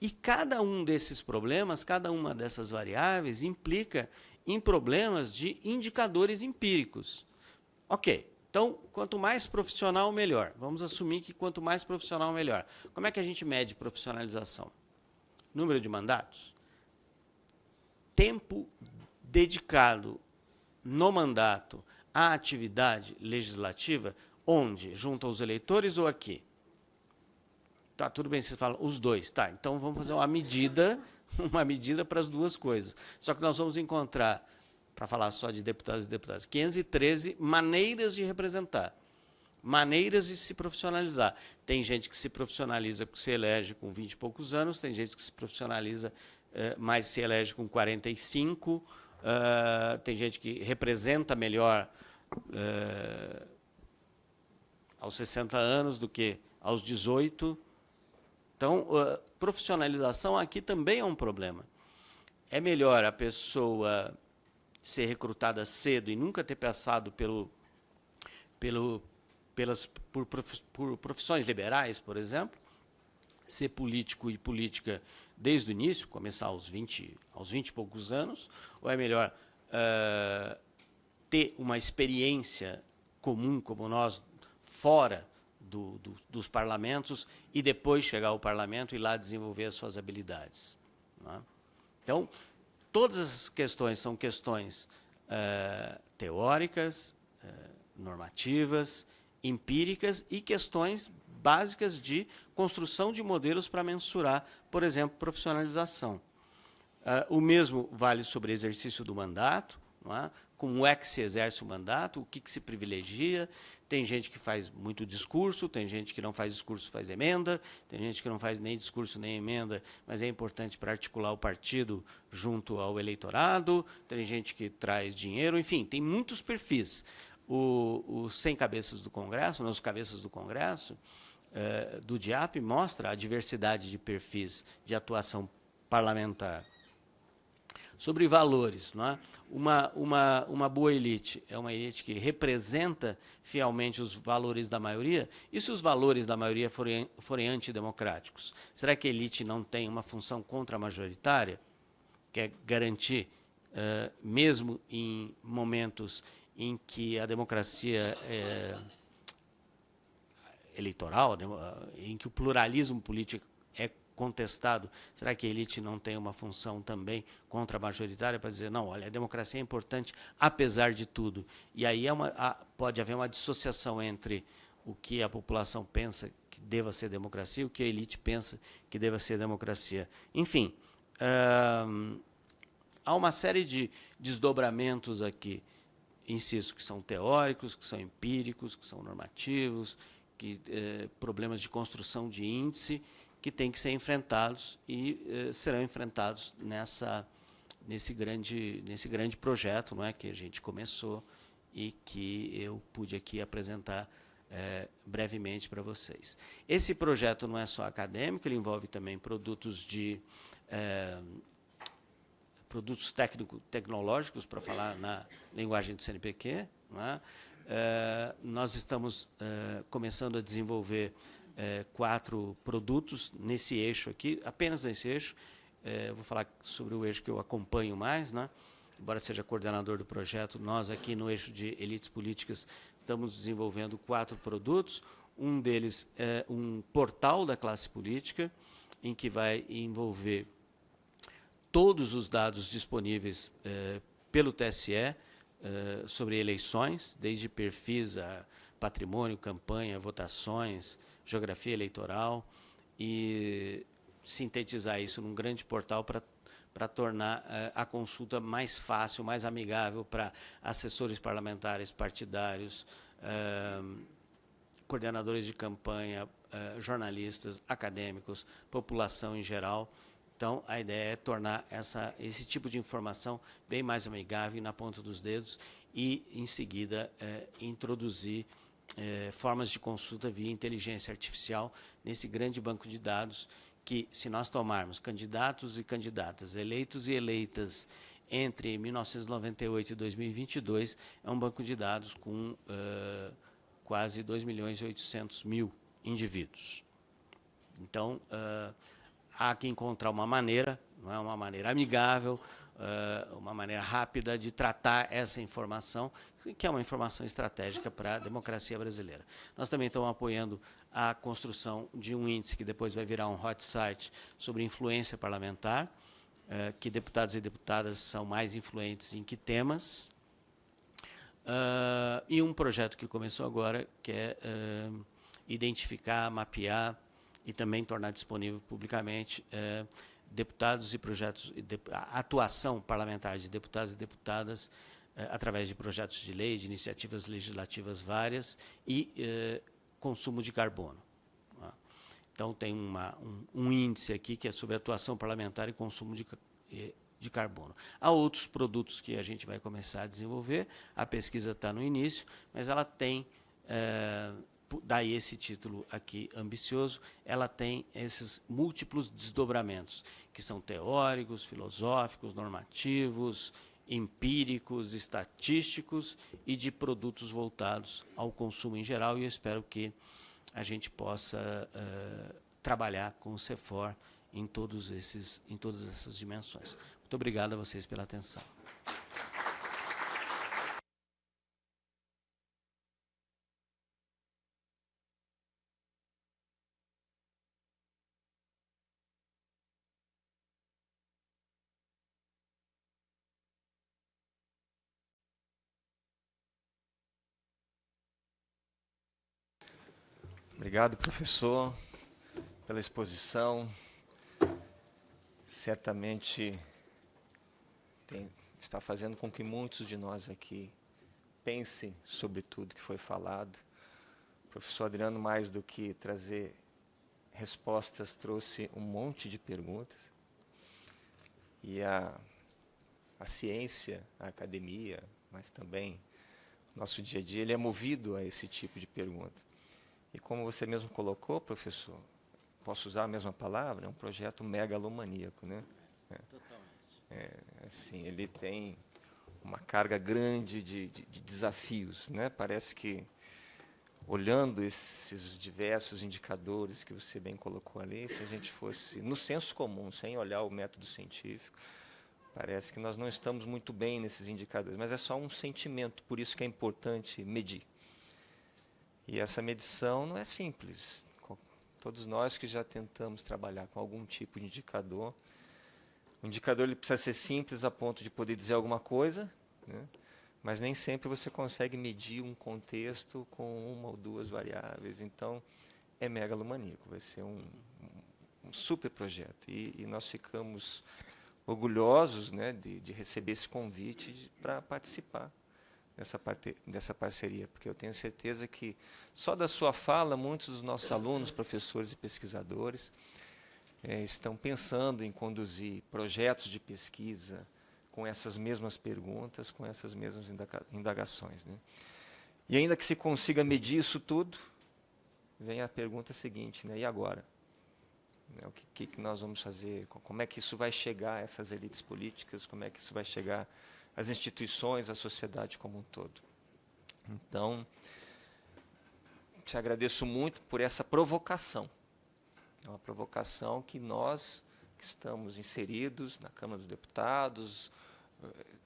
e cada um desses problemas, cada uma dessas variáveis implica em problemas de indicadores empíricos. Ok, então, quanto mais profissional, melhor. Vamos assumir que quanto mais profissional, melhor. Como é que a gente mede profissionalização? Número de mandatos? Tempo dedicado no mandato à atividade legislativa. Onde? Junto aos eleitores ou aqui? Tá, tudo bem, você fala os dois. Tá, então vamos fazer uma medida para as duas coisas. Só que nós vamos encontrar, para falar só de deputados e deputadas, 513 maneiras de representar, maneiras de se profissionalizar. Tem gente que se profissionaliza porque se elege com 20 e poucos anos, tem gente que se profissionaliza, mas se elege com 45, tem gente que representa melhor aos 60 anos do que aos 18. Então, profissionalização aqui também é um problema. É melhor a pessoa ser recrutada cedo e nunca ter passado por profissões liberais, por exemplo, ser político e política desde o início, começar aos 20 e poucos anos, ou é melhor ter uma experiência comum como nós, fora dos parlamentos, e depois chegar ao parlamento e lá desenvolver as suas habilidades. Não é? Então, todas essas questões são questões teóricas, normativas, empíricas e questões básicas de construção de modelos para mensurar, por exemplo, profissionalização. O mesmo vale sobre exercício do mandato, não é? Como é que se exerce o mandato, o que se privilegia. Tem gente que faz muito discurso, tem gente que não faz discurso, faz emenda, tem gente que não faz nem discurso nem emenda, mas é importante para articular o partido junto ao eleitorado, tem gente que traz dinheiro, enfim, tem muitos perfis. Os 100 cabeças do Congresso, nos cabeças do Congresso, do DIAP, mostra a diversidade de perfis de atuação parlamentar. Sobre valores, não é? Uma boa elite é uma elite que representa fielmente os valores da maioria? E se os valores da maioria forem antidemocráticos? Será que a elite não tem uma função contra-majoritária, que é garantir, mesmo em momentos em que a democracia eleitoral, em que o pluralismo político é contestado, será que a elite não tem uma função também contra-majoritária para dizer, não, olha, a democracia é importante apesar de tudo? E aí pode haver uma dissociação entre o que a população pensa que deva ser democracia e o que a elite pensa que deva ser democracia. Enfim, há uma série de desdobramentos aqui, insisto, que são teóricos, que são empíricos, que são normativos, problemas de construção de índice, que têm que ser enfrentados e serão enfrentados nesse grande projeto, não é, que a gente começou e que eu pude aqui apresentar brevemente para vocês. Esse projeto não é só acadêmico, ele envolve também produtos tecnológicos, para falar na linguagem do CNPq. Não é? Nós estamos começando a desenvolver 4 produtos nesse eixo aqui, apenas nesse eixo. Eu vou falar sobre o eixo que eu acompanho mais, né? Embora seja coordenador do projeto, nós aqui no eixo de elites políticas estamos desenvolvendo 4 produtos. Um deles é um portal da classe política, em que vai envolver todos os dados disponíveis pelo TSE sobre eleições, desde perfis a patrimônio, campanha, votações, geografia eleitoral, e sintetizar isso num grande portal para tornar a consulta mais fácil, mais amigável para assessores parlamentares, partidários, coordenadores de campanha, jornalistas, acadêmicos, população em geral. Então, a ideia é tornar esse tipo de informação bem mais amigável na ponta dos dedos e, em seguida, introduzir formas de consulta via inteligência artificial nesse grande banco de dados que, se nós tomarmos candidatos e candidatas, eleitos e eleitas entre 1998 e 2022, é um banco de dados com quase 2.800.000 indivíduos. Então, há que encontrar uma maneira, não é, uma maneira amigável, uma maneira rápida de tratar essa informação, que é uma informação estratégica para a democracia brasileira. Nós também estamos apoiando a construção de um índice que depois vai virar um hot site sobre influência parlamentar, que deputados e deputadas são mais influentes em que temas, e um projeto que começou agora, que é identificar, mapear e também tornar disponível publicamente deputados e projetos, a atuação parlamentar de deputados e deputadas através de projetos de lei, de iniciativas legislativas várias e consumo de carbono. Então, tem um índice aqui que é sobre atuação parlamentar e consumo de carbono. Há outros produtos que a gente vai começar a desenvolver, a pesquisa está no início, mas ela tem, daí esse título aqui ambicioso, ela tem esses múltiplos desdobramentos, que são teóricos, filosóficos, normativos, empíricos, estatísticos e de produtos voltados ao consumo em geral, e eu espero que a gente possa trabalhar com o CEFOR em todas essas dimensões. Muito obrigado a vocês pela atenção. Obrigado, professor, pela exposição. Certamente está fazendo com que muitos de nós aqui pensem sobre tudo que foi falado. O professor Adriano, mais do que trazer respostas, trouxe um monte de perguntas. E a ciência, a academia, mas também o nosso dia a dia, ele é movido a esse tipo de pergunta. E como você mesmo colocou, professor, posso usar a mesma palavra? É um projeto megalomaníaco, né? Totalmente. Assim, ele tem uma carga grande de desafios, né? Parece que, olhando esses diversos indicadores que você bem colocou ali, se a gente fosse no senso comum, sem olhar o método científico, parece que nós não estamos muito bem nesses indicadores, mas é só um sentimento, por isso que é importante medir. E essa medição não é simples. Todos nós que já tentamos trabalhar com algum tipo de indicador, o indicador ele precisa ser simples a ponto de poder dizer alguma coisa, né? Mas nem sempre você consegue medir um contexto com uma ou duas variáveis. Então, é megalomaníaco, vai ser um super projeto. E nós ficamos orgulhosos, né, de receber esse convite para participar dessa parceria, porque eu tenho certeza que só da sua fala, muitos dos nossos alunos, professores e pesquisadores estão pensando em conduzir projetos de pesquisa com essas mesmas perguntas, com essas mesmas indagações, né? E ainda que se consiga medir isso tudo, vem a pergunta seguinte, né? E agora? Né? O que nós vamos fazer? Como é que isso vai chegar a essas elites políticas? Como é que isso vai chegar às instituições, à sociedade como um todo? Então, te agradeço muito por essa provocação. É uma provocação que nós, que estamos inseridos na Câmara dos Deputados,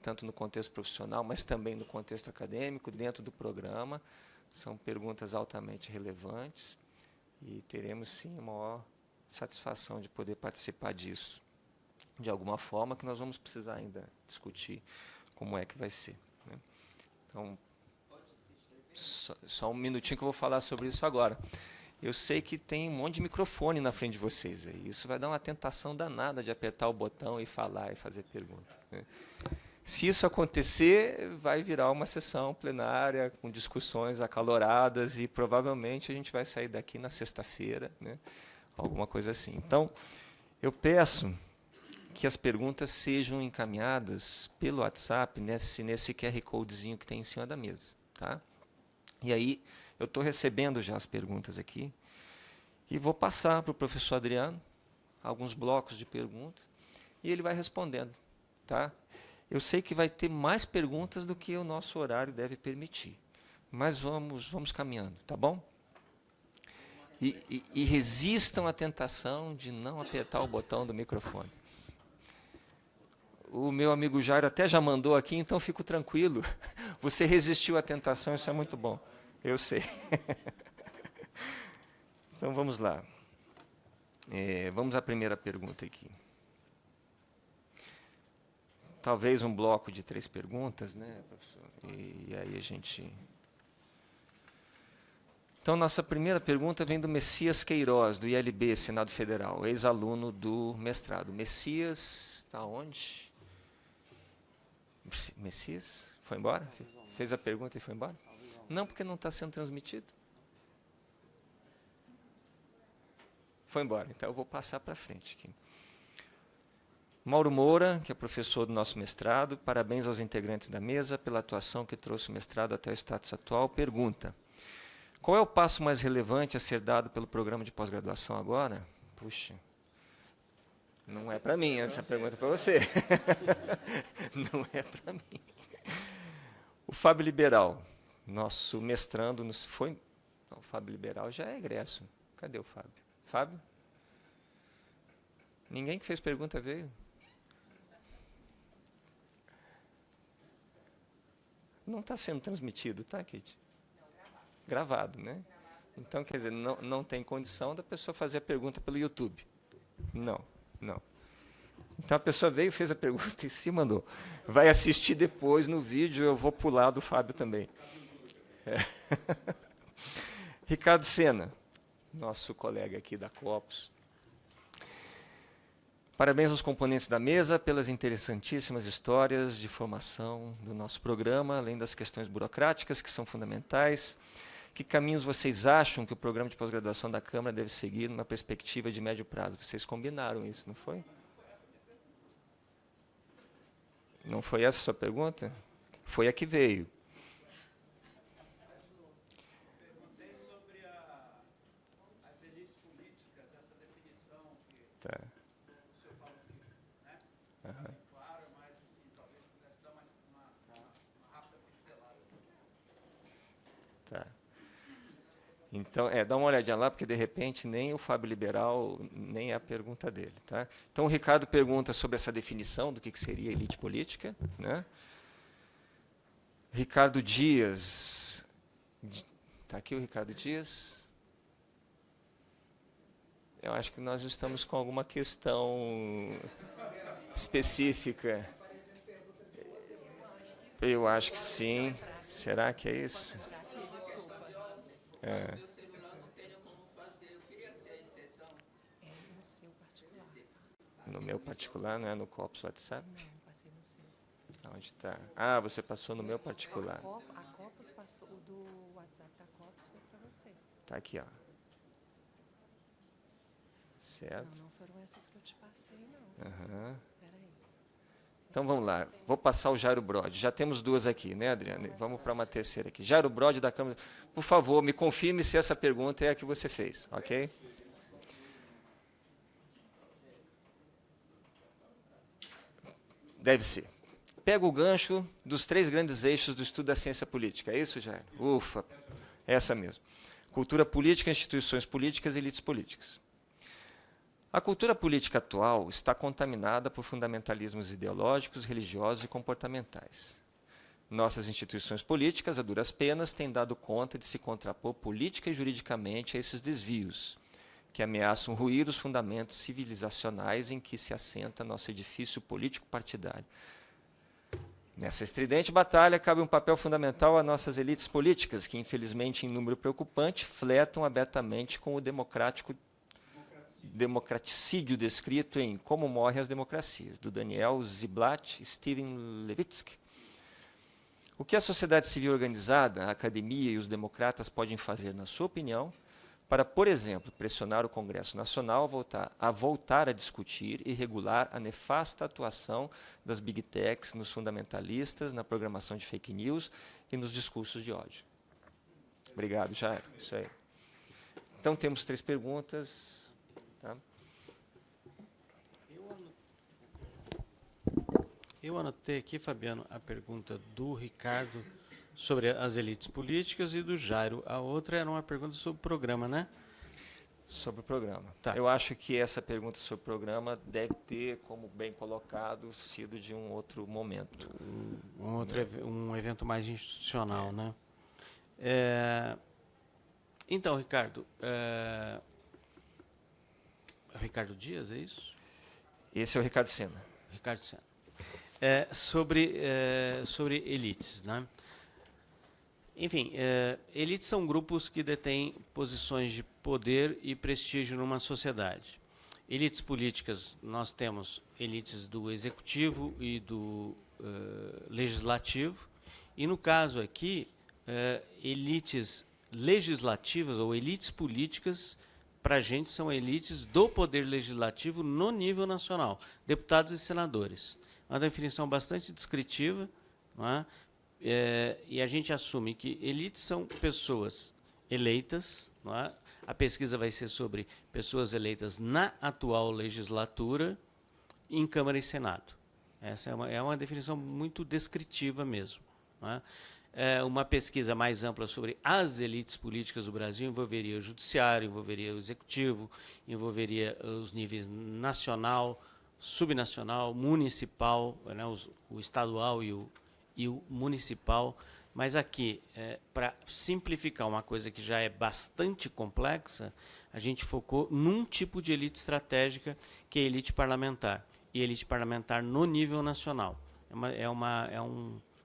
tanto no contexto profissional, mas também no contexto acadêmico, dentro do programa, são perguntas altamente relevantes e teremos, sim, a maior satisfação de poder participar disso, de alguma forma, que nós vamos precisar ainda discutir como é que vai ser, né? Então, só um minutinho que eu vou falar sobre isso agora. Eu sei que tem um monte de microfone na frente de vocês aí. Isso vai dar uma tentação danada de apertar o botão e falar e fazer pergunta, né? Se isso acontecer, vai virar uma sessão plenária com discussões acaloradas e provavelmente a gente vai sair daqui na sexta-feira, né? Alguma coisa assim. Então, eu peço que as perguntas sejam encaminhadas pelo WhatsApp nesse QR Codezinho que tem em cima da mesa, tá? E aí, eu estou recebendo já as perguntas aqui e vou passar para o professor Adriano alguns blocos de perguntas e ele vai respondendo, tá? Eu sei que vai ter mais perguntas do que o nosso horário deve permitir, mas vamos caminhando, tá bom? E resistam à tentação de não apertar o botão do microfone. O meu amigo Jairo até já mandou aqui, então fico tranquilo. Você resistiu à tentação, isso é muito bom. Eu sei. Então, vamos lá. Vamos à primeira pergunta aqui. Talvez um bloco de 3 perguntas, né, professor? E aí a gente... Então, nossa primeira pergunta vem do Messias Queiroz, do ILB, Senado Federal, ex-aluno do mestrado. Messias, está onde? Messias? Foi embora? Fez a pergunta e foi embora? Não, porque não está sendo transmitido. Foi embora, então eu vou passar para frente aqui. Mauro Moura, que é professor do nosso mestrado, parabéns aos integrantes da mesa pela atuação que trouxe o mestrado até o status atual. Pergunta: qual é o passo mais relevante a ser dado pelo programa de pós-graduação agora? Puxa, não é para mim, essa pergunta é para você. Não é para mim. O Fábio Liberal, nosso mestrando, foi... Não, o Fábio Liberal já é egresso. Cadê o Fábio? Fábio? Ninguém que fez pergunta veio? Não está sendo transmitido, tá, Kate? Gravado, né? Então, quer dizer, não tem condição da pessoa fazer a pergunta pelo YouTube. Não. Então, a pessoa veio, fez a pergunta e se mandou. Vai assistir depois no vídeo, eu vou pular do Fábio também. Ricardo Sena, nosso colega aqui da Copos. Parabéns aos componentes da mesa pelas interessantíssimas histórias de formação do nosso programa, além das questões burocráticas que são fundamentais. Que caminhos vocês acham que o programa de pós-graduação da Câmara deve seguir numa perspectiva de médio prazo? Vocês combinaram isso, não foi? Não foi essa a sua pergunta? Foi a que veio. Perguntei sobre as elites políticas, essa definição que Tá. o senhor falou que, né, tá bem claro, mas assim, talvez pudesse dar uma rápida pincelada. Tá. Então, dá uma olhadinha lá, porque de repente nem o Fábio Liberal, nem é a pergunta dele, tá? Então, o Ricardo pergunta sobre essa definição do que seria elite política, né? Ricardo Dias, está aqui o Ricardo Dias? Eu acho que nós estamos com alguma questão específica. Eu acho que sim. Será que é isso? Meu celular não teria como fazer, eu queria ser a exceção. No seu particular. No meu particular, não é no Copos WhatsApp? Não, passei no seu. Onde está? Ah, você passou no meu particular. A Copos passou, o do WhatsApp da Copos foi para você. Está aqui, ó. Certo? Não foram essas que eu te passei, não. Aham. Peraí. Então vamos lá, vou passar o Jairo Brode. Já temos duas aqui, né, Adriana? Vamos para uma terceira aqui. Jairo Brode, da Câmara. Por favor, me confirme se essa pergunta é a que você fez, ok? Deve ser. Pega o gancho dos 3 grandes eixos do estudo da ciência política. É isso, Jairo? Ufa, essa mesmo. Cultura política, instituições políticas e elites políticas. A cultura política atual está contaminada por fundamentalismos ideológicos, religiosos e comportamentais. Nossas instituições políticas, a duras penas, têm dado conta de se contrapor política e juridicamente a esses desvios, que ameaçam ruir os fundamentos civilizacionais em que se assenta nosso edifício político partidário. Nessa estridente batalha, cabe um papel fundamental a nossas elites políticas, que, infelizmente, em número preocupante, flertam abertamente com o democraticídio descrito em Como Morrem as Democracias, do Daniel Ziblatt e Steven Levitsky. O que a sociedade civil organizada, a academia e os democratas podem fazer, na sua opinião, para, por exemplo, pressionar o Congresso Nacional a voltar a discutir e regular a nefasta atuação das Big Techs nos fundamentalistas, na programação de fake news e nos discursos de ódio? Obrigado, Jair. Isso aí. Então, temos 3 perguntas. Tá? Eu anotei aqui, Fabiano, a pergunta do Ricardo sobre as elites políticas e do Jairo. A outra era uma pergunta sobre o programa, né? Sobre o programa. Tá. Eu acho que essa pergunta sobre o programa deve ter, como bem colocado, sido de um outro momento. Um evento mais institucional, né? Então, Ricardo, é o Ricardo Dias, é isso? Esse é o Ricardo Sena. Ricardo Sena. Sobre elites, né? Enfim, elites são grupos que detêm posições de poder e prestígio numa sociedade. Elites políticas, nós temos elites do executivo e do legislativo, e no caso aqui, elites legislativas ou elites políticas, para a gente, são elites do poder legislativo no nível nacional, deputados e senadores. É uma definição bastante descritiva, não é? E a gente assume que elites são pessoas eleitas, não é? A pesquisa vai ser sobre pessoas eleitas na atual legislatura, em Câmara e Senado. Essa é uma definição muito descritiva mesmo, não é? Uma pesquisa mais ampla sobre as elites políticas do Brasil envolveria o judiciário, envolveria o executivo, envolveria os níveis nacional, subnacional, municipal, né, o estadual e o municipal. Mas aqui, para simplificar uma coisa que já é bastante complexa, a gente focou num tipo de elite estratégica, que é a elite parlamentar. E a elite parlamentar no nível nacional.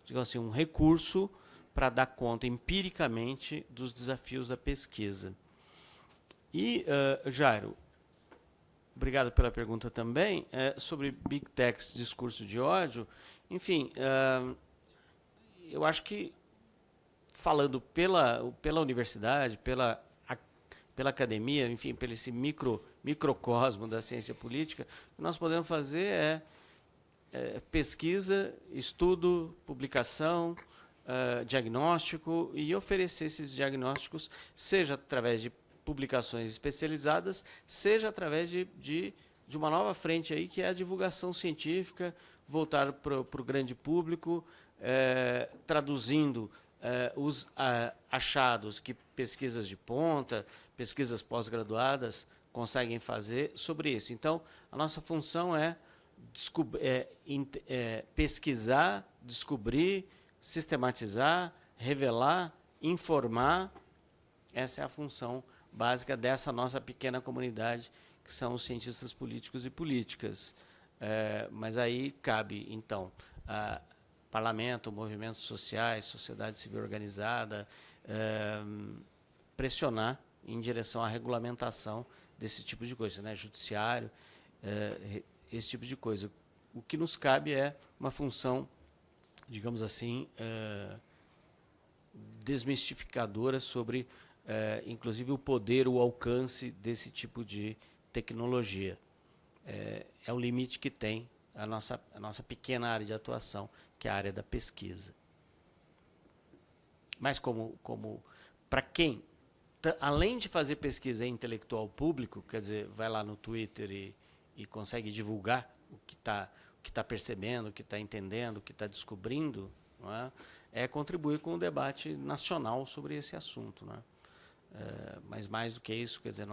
Digamos assim, um recurso para dar conta empiricamente dos desafios da pesquisa. E, Jairo, obrigado pela pergunta também, sobre Big Techs, discurso de ódio. Enfim, eu acho que, falando pela universidade, pela academia, enfim, pelo esse microcosmo da ciência política, o que nós podemos fazer pesquisa, estudo, publicação, diagnóstico, e oferecer esses diagnósticos, seja através de publicações especializadas, seja através de uma nova frente aí, que é a divulgação científica, voltada para o grande público, traduzindo os achados que pesquisas de ponta, pesquisas pós-graduadas conseguem fazer sobre isso. Então, a nossa função é pesquisar, descobrir, sistematizar, revelar, informar. Essa é a função básica dessa nossa pequena comunidade, que são os cientistas políticos e políticas. Mas aí cabe, então, parlamento, movimentos sociais, sociedade civil organizada, pressionar em direção à regulamentação desse tipo de coisa, né? Judiciário, esse tipo de coisa. O que nos cabe é uma função, digamos assim, desmistificadora sobre, inclusive, o poder, o alcance desse tipo de tecnologia. É o limite que tem a nossa pequena área de atuação, que é a área da pesquisa. Mas para quem, além de fazer pesquisa intelectual público, quer dizer, vai lá no Twitter e consegue divulgar o que está percebendo, o que está entendendo, o que está descobrindo, não é contribuir com o debate nacional sobre esse assunto, não é? Mas mais do que isso, quer dizer,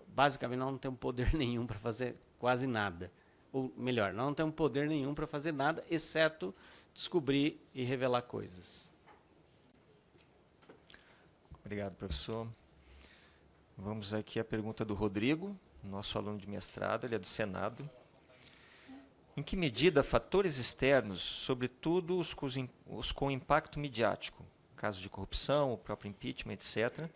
basicamente nós não temos poder nenhum para fazer quase nada. Ou melhor, nós não temos poder nenhum para fazer nada, exceto descobrir e revelar coisas. Obrigado, professor. Vamos aqui à pergunta do Rodrigo, nosso aluno de mestrado, ele é do Senado. Em que medida fatores externos, sobretudo os com impacto midiático, casos de corrupção, o próprio impeachment, etc.,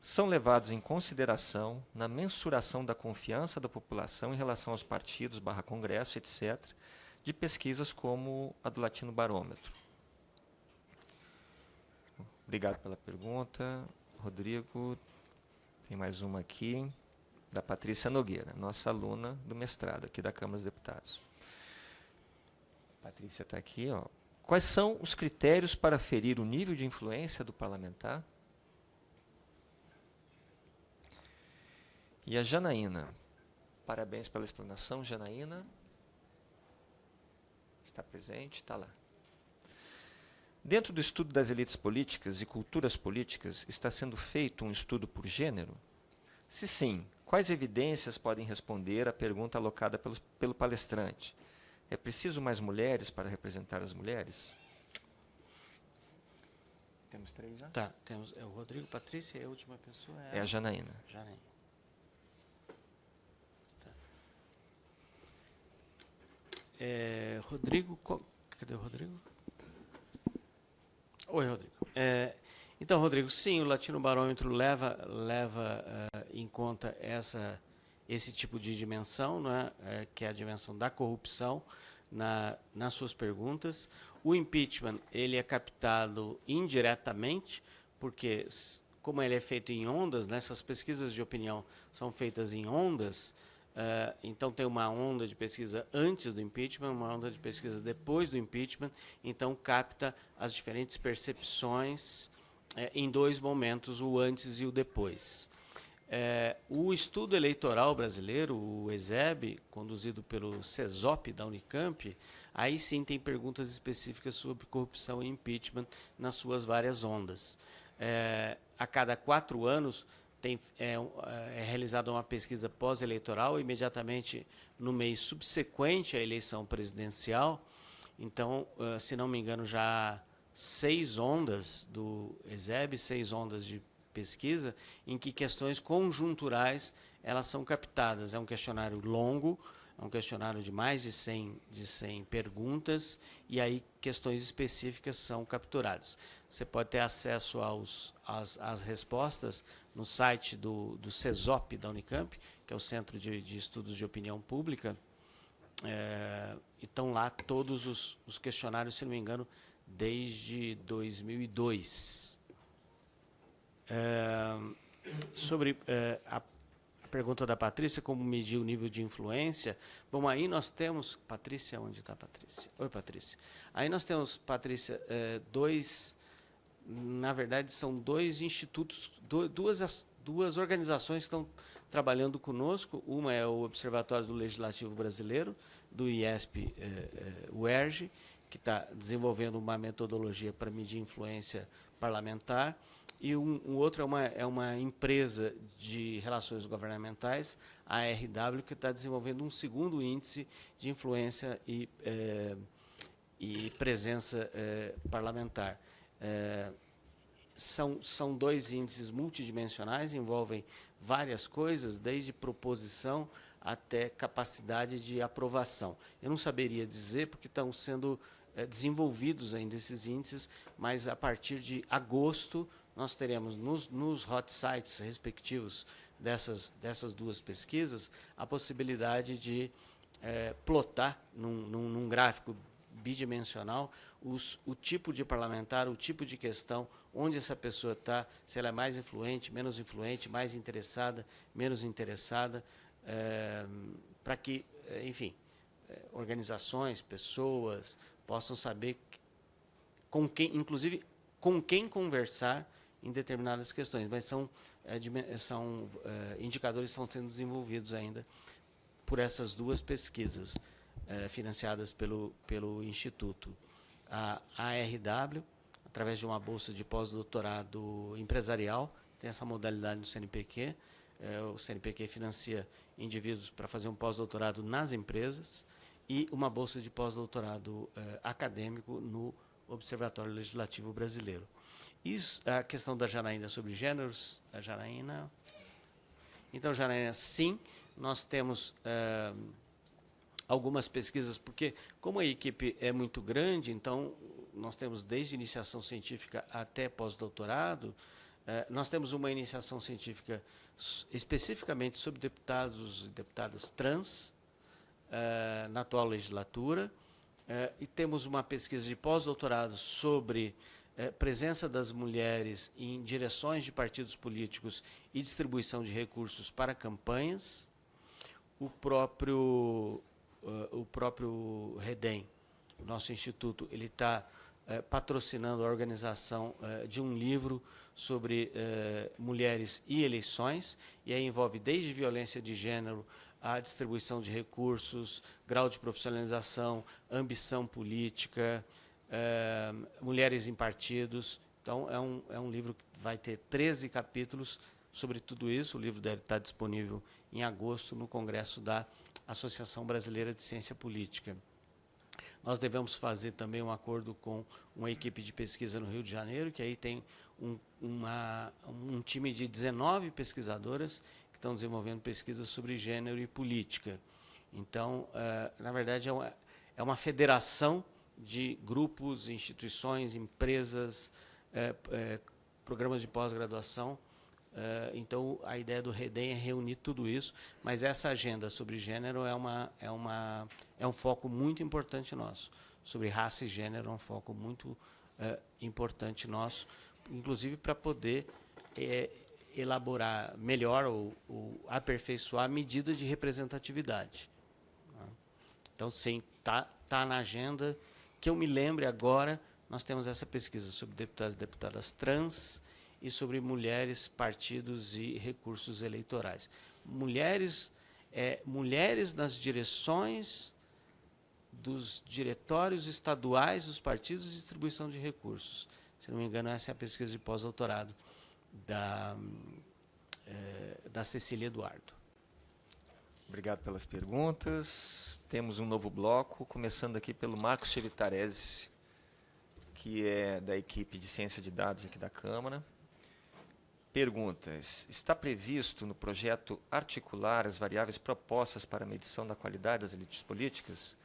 são levados em consideração na mensuração da confiança da população em relação aos partidos, /congresso, etc., de pesquisas como a do Latino Barômetro? Obrigado pela pergunta, Rodrigo. Tem mais uma aqui, da Patrícia Nogueira, nossa aluna do mestrado aqui da Câmara dos Deputados. Patrícia está aqui, ó. Quais são os critérios para aferir o nível de influência do parlamentar? E a Janaína. Parabéns pela explanação, Janaína. Está presente, está lá. Dentro do estudo das elites políticas e culturas políticas, está sendo feito um estudo por gênero? Se sim, quais evidências podem responder à pergunta alocada pelo palestrante? É preciso mais mulheres para representar as mulheres? Temos 3 já? Tá, temos o Rodrigo, Patrícia e a última pessoa É a Janaína. Janaína. Tá. Rodrigo, cadê o Rodrigo? Oi, Rodrigo. Então, Rodrigo, sim, o Latino Barômetro leva em conta esse tipo de dimensão, né, que é a dimensão da corrupção, nas suas perguntas. O impeachment, ele é captado indiretamente, porque como ele é feito em ondas, essas pesquisas de opinião são feitas em ondas, então tem uma onda de pesquisa antes do impeachment, uma onda de pesquisa depois do impeachment, então capta as diferentes percepções em 2 momentos, o antes e o depois. O estudo eleitoral brasileiro, o ESEB, conduzido pelo CESOP da Unicamp, aí sim tem perguntas específicas sobre corrupção e impeachment nas suas várias ondas. A cada 4 anos é realizada uma pesquisa pós-eleitoral, imediatamente no mês subsequente à eleição presidencial. Então, se não me engano, já há 6 ondas do ESEB, 6 ondas de pesquisa, em que questões conjunturais elas são captadas. É um questionário longo, é um questionário de mais de 100 perguntas, e aí questões específicas são capturadas. Você pode ter acesso às respostas no site do CESOP da Unicamp, que é o Centro de Estudos de Opinião Pública. E estão lá todos os questionários, se não me engano, desde 2002. Sobre a pergunta da Patrícia, como medir o nível de influência. Bom, aí nós temos... Patrícia, onde está a Patrícia? Oi, Patrícia. Aí nós temos, Patrícia, na verdade, são 2 institutos, duas organizações que estão trabalhando conosco. Uma é o Observatório do Legislativo Brasileiro, do IESP, UERJ, que está desenvolvendo uma metodologia para medir influência parlamentar, e um outro é uma empresa de relações governamentais, a RW, que está desenvolvendo um segundo índice de influência e presença parlamentar. São 2 índices multidimensionais, envolvem várias coisas, desde proposição até capacidade de aprovação. Eu não saberia dizer, porque estão sendo desenvolvidos ainda esses índices, mas a partir de agosto nós teremos nos hot sites respectivos dessas 2 pesquisas a possibilidade de plotar num gráfico bidimensional o tipo de parlamentar, o tipo de questão, onde essa pessoa está, se ela é mais influente, menos influente, mais interessada, menos interessada, para que, enfim, organizações, pessoas, possam saber com quem, inclusive, com quem conversar em determinadas questões. Mas são indicadores que estão sendo desenvolvidos ainda por essas duas pesquisas financiadas pelo Instituto. A ARW, através de uma bolsa de pós-doutorado empresarial, tem essa modalidade no CNPq. O CNPq financia indivíduos para fazer um pós-doutorado nas empresas e uma bolsa de pós-doutorado acadêmico no Observatório Legislativo Brasileiro. Isso, a questão da Janaína sobre gêneros, a Janaína... Então, Janaína, sim, nós temos algumas pesquisas, porque como a equipe é muito grande, então nós temos desde iniciação científica até pós-doutorado, nós temos uma iniciação científica especificamente sobre deputados e deputadas trans na atual legislatura, e temos uma pesquisa de pós-doutorado sobre presença das mulheres em direções de partidos políticos e distribuição de recursos para campanhas. O próprio REDEM, o nosso instituto, ele está patrocinando a organização de um livro sobre mulheres e eleições, e aí envolve desde violência de gênero, a distribuição de recursos, grau de profissionalização, ambição política, mulheres em partidos. Então, é um livro que vai ter 13 capítulos sobre tudo isso. O livro deve estar disponível em agosto no Congresso da Associação Brasileira de Ciência Política. Nós devemos fazer também um acordo com uma equipe de pesquisa no Rio de Janeiro, que aí tem um time de 19 pesquisadoras que estão desenvolvendo pesquisas sobre gênero e política. Então, na verdade, é uma federação de grupos, instituições, empresas, programas de pós-graduação. Então, a ideia do REDEM é reunir tudo isso, mas essa agenda sobre gênero é um foco muito importante nosso. Sobre raça e gênero é um foco muito importante nosso, inclusive para poder elaborar melhor ou aperfeiçoar a medida de representatividade. Então, sim, está na agenda. Que eu me lembre agora, nós temos essa pesquisa sobre deputados e deputadas trans e sobre mulheres, partidos e recursos eleitorais. Mulheres nas direções dos diretórios estaduais dos partidos e distribuição de recursos. Se não me engano, essa é a pesquisa de pós-doutorado da Cecília Eduardo. Obrigado pelas perguntas. Temos um novo bloco, começando aqui pelo Marcos Chevitarese, que é da equipe de Ciência de Dados aqui da Câmara. Perguntas. Está previsto no projeto articular as variáveis propostas para a medição da qualidade das elites políticas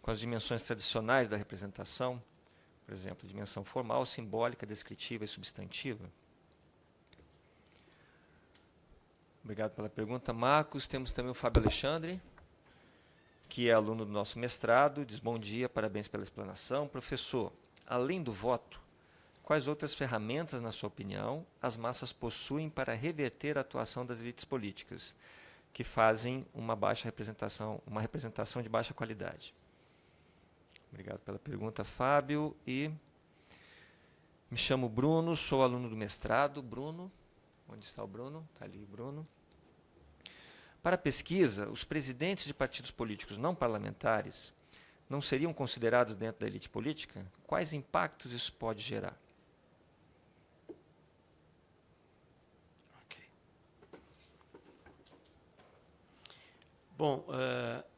com as dimensões tradicionais da representação, por exemplo, dimensão formal, simbólica, descritiva e substantiva? Obrigado pela pergunta, Marcos. Temos também o Fábio Alexandre, que é aluno do nosso mestrado. Diz: bom dia, parabéns pela explanação. Professor, além do voto, quais outras ferramentas, na sua opinião, as massas possuem para reverter a atuação das elites políticas, que fazem uma representação de baixa qualidade? Obrigado pela pergunta, Fábio. E me chamo Bruno, sou aluno do mestrado. Bruno, onde está o Bruno? Está ali o Bruno. Para a pesquisa, os presidentes de partidos políticos não parlamentares não seriam considerados dentro da elite política? Quais impactos isso pode gerar? Bom,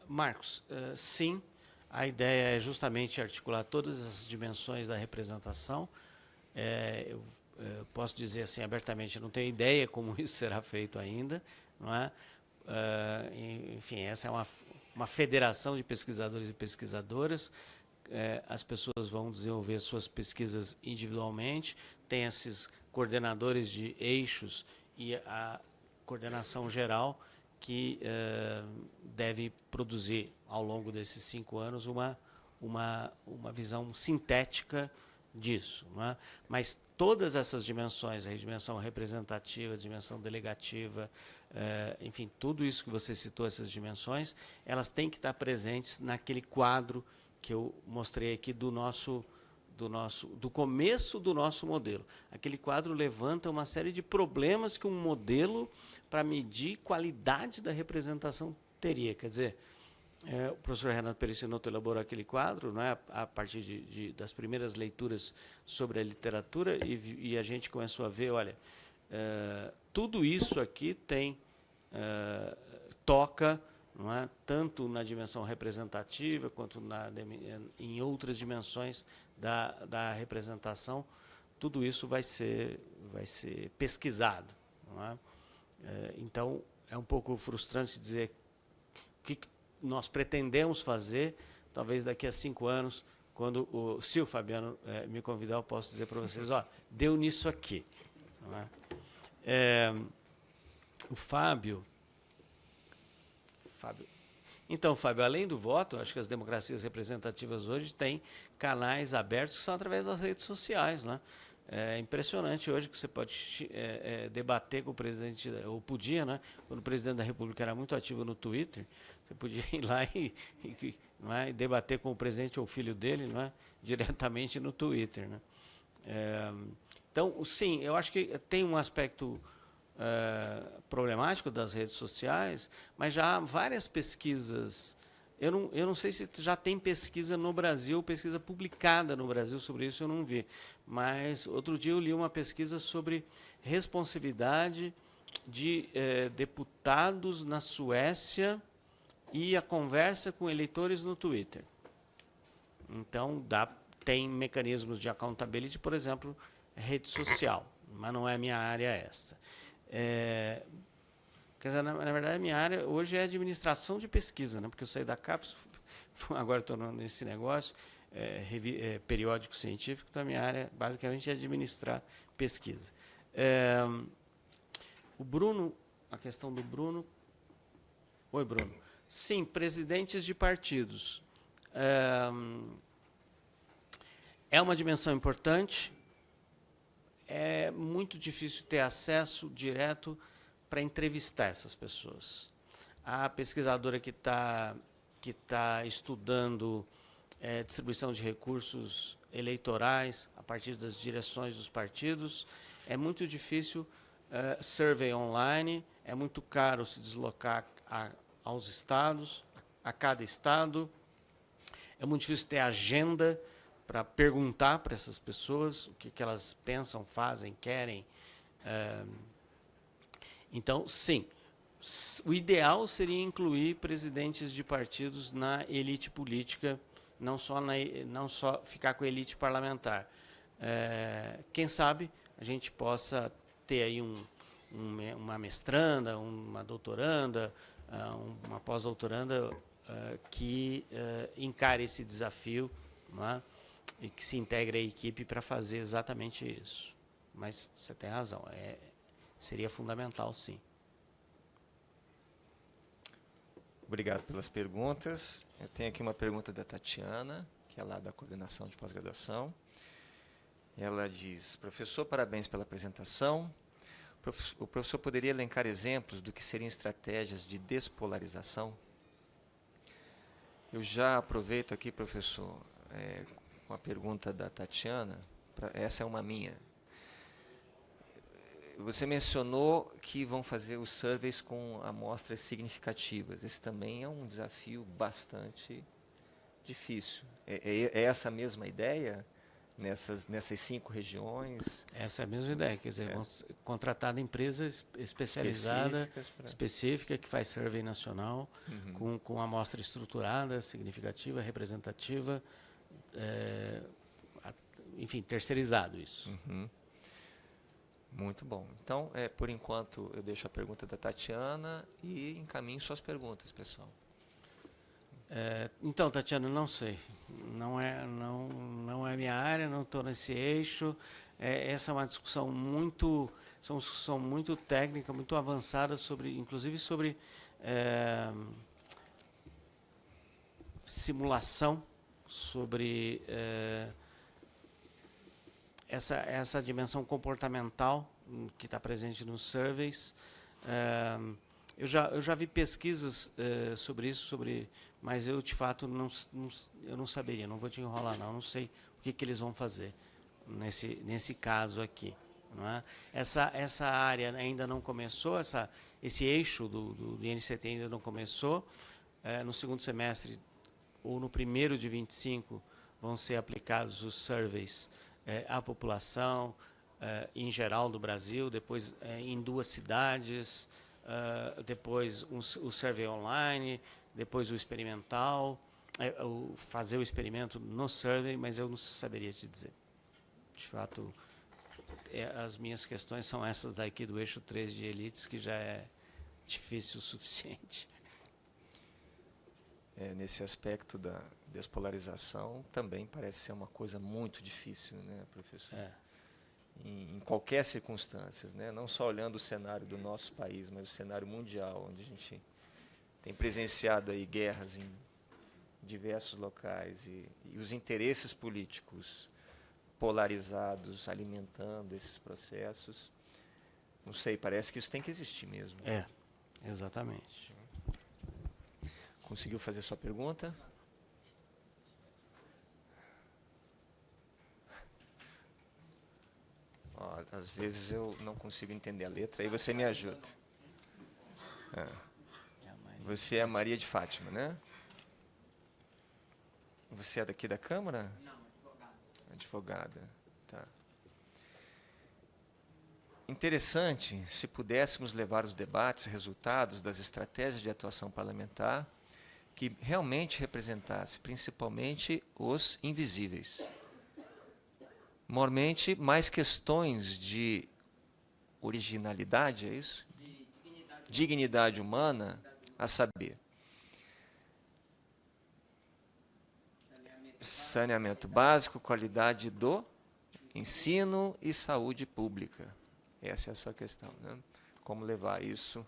Marcos, sim, a ideia é justamente articular todas as dimensões da representação. Eu posso dizer assim abertamente, eu não tenho ideia como isso será feito ainda, não é? Enfim, essa é uma federação de pesquisadores e pesquisadoras. As pessoas vão desenvolver suas pesquisas individualmente, tem esses coordenadores de eixos e a coordenação geral que deve produzir, ao longo desses 5 anos, uma visão sintética disso, não é? Mas todas essas dimensões, a dimensão representativa, a dimensão delegativa, enfim, tudo isso que você citou, essas dimensões, elas têm que estar presentes naquele quadro que eu mostrei aqui do começo do nosso modelo. Aquele quadro levanta uma série de problemas que um modelo, para medir qualidade da representação, teria. Quer dizer, o professor Renato Perissinotto elaborou aquele quadro, não é, a partir das primeiras leituras sobre a literatura, e a gente começou a ver, olha, tudo isso aqui toca, não é, tanto na dimensão representativa quanto em outras dimensões da representação. Tudo isso vai ser pesquisado, não é? Então, é um pouco frustrante dizer o que nós pretendemos fazer, talvez daqui a 5 anos, se o Fabiano me convidar, eu posso dizer para vocês, ó, deu nisso aqui. Não é? O Fábio... Então, Fábio, além do voto, acho que as democracias representativas hoje têm canais abertos que são através das redes sociais, né? É impressionante hoje que você pode debater com o presidente, ou podia, né? Quando o presidente da República era muito ativo no Twitter, você podia ir lá não é, e debater com o presidente ou o filho dele, não é, diretamente no Twitter, né? Então, sim, eu acho que tem um aspecto problemático das redes sociais, mas já há várias pesquisas. Eu não sei se já tem pesquisa no Brasil, pesquisa publicada no Brasil sobre isso, eu não vi. Mas outro dia eu li uma pesquisa sobre responsividade de deputados na Suécia e a conversa com eleitores no Twitter. Então, tem mecanismos de accountability, por exemplo, rede social, mas não é a minha área essa. Quer dizer, na verdade, a minha área hoje é administração de pesquisa, né? Porque eu saí da CAPES, agora estou nesse negócio, periódico científico, então a minha área basicamente é administrar pesquisa. O Bruno, a questão do Bruno... Oi, Bruno. Sim, presidentes de partidos. É uma dimensão importante, é muito difícil ter acesso direto para entrevistar essas pessoas. A pesquisadora que está estudando distribuição de recursos eleitorais a partir das direções dos partidos, é muito difícil survey online, é muito caro se deslocar aos estados, a cada estado, é muito difícil ter agenda para perguntar para essas pessoas o que elas pensam, fazem, querem. Então, sim, o ideal seria incluir presidentes de partidos na elite política, não só ficar com a elite parlamentar. Quem sabe a gente possa ter aí uma mestranda, uma doutoranda, uma pós-doutoranda que encare esse desafio, não é? E que se integre à equipe para fazer exatamente isso. Mas você tem razão, seria fundamental, sim. Obrigado pelas perguntas. Eu tenho aqui uma pergunta da Tatiana, que é lá da coordenação de pós-graduação. Ela diz: professor, parabéns pela apresentação. O professor poderia elencar exemplos do que seriam estratégias de despolarização? Eu já aproveito aqui, professor, com a pergunta da Tatiana, essa é uma minha. Você mencionou que vão fazer os surveys com amostras significativas. Esse também é um desafio bastante difícil. É essa a mesma ideia nessas 5 regiões? Essa é a mesma ideia, quer dizer, vão contratar empresa especializada, específica, que faz survey nacional, com amostra estruturada, significativa, representativa, enfim, terceirizado isso. Muito bom. Então, por enquanto, eu deixo a pergunta da Tatiana e encaminho suas perguntas, pessoal. Então, Tatiana, não sei. Não é minha área, não estou nesse eixo. Essa é uma discussão muito técnica, muito avançada, inclusive sobre simulação, sobre essa dimensão comportamental que está presente nos surveys. Eu já vi pesquisas sobre isso, mas eu, de fato, eu não saberia, não vou te enrolar, não sei o que eles vão fazer nesse caso aqui. Não é? Essa área ainda não começou, esse eixo do INCT ainda não começou. No segundo semestre, ou no primeiro de 25, vão ser aplicados os surveys à população, em geral do Brasil, depois em 2 cidades, depois o survey online, depois o experimental, fazer o experimento no survey, mas eu não saberia te dizer. De fato, as minhas questões são essas daqui do eixo 3 de elites, que já é difícil o suficiente. Nesse aspecto da despolarização, também parece ser uma coisa muito difícil, né, professor? Em qualquer circunstância, né? Não só olhando o cenário do nosso país, mas o cenário mundial, onde a gente tem presenciado aí guerras em diversos locais e os interesses políticos polarizados alimentando esses processos. Não sei, parece que isso tem que existir mesmo. Exatamente. Conseguiu fazer sua pergunta? Às vezes eu não consigo entender a letra, aí você me ajuda. Você é a Maria de Fátima, né? Você é daqui da Câmara? Não, advogada. Advogada, tá. Interessante se pudéssemos levar os debates, resultados das estratégias de atuação parlamentar que realmente representasse principalmente os invisíveis. Mormente, mais questões de originalidade, é isso? De Dignidade humana, a saber, saneamento básico, qualidade do ensino e saúde pública. Essa é a sua questão, né? Como levar isso,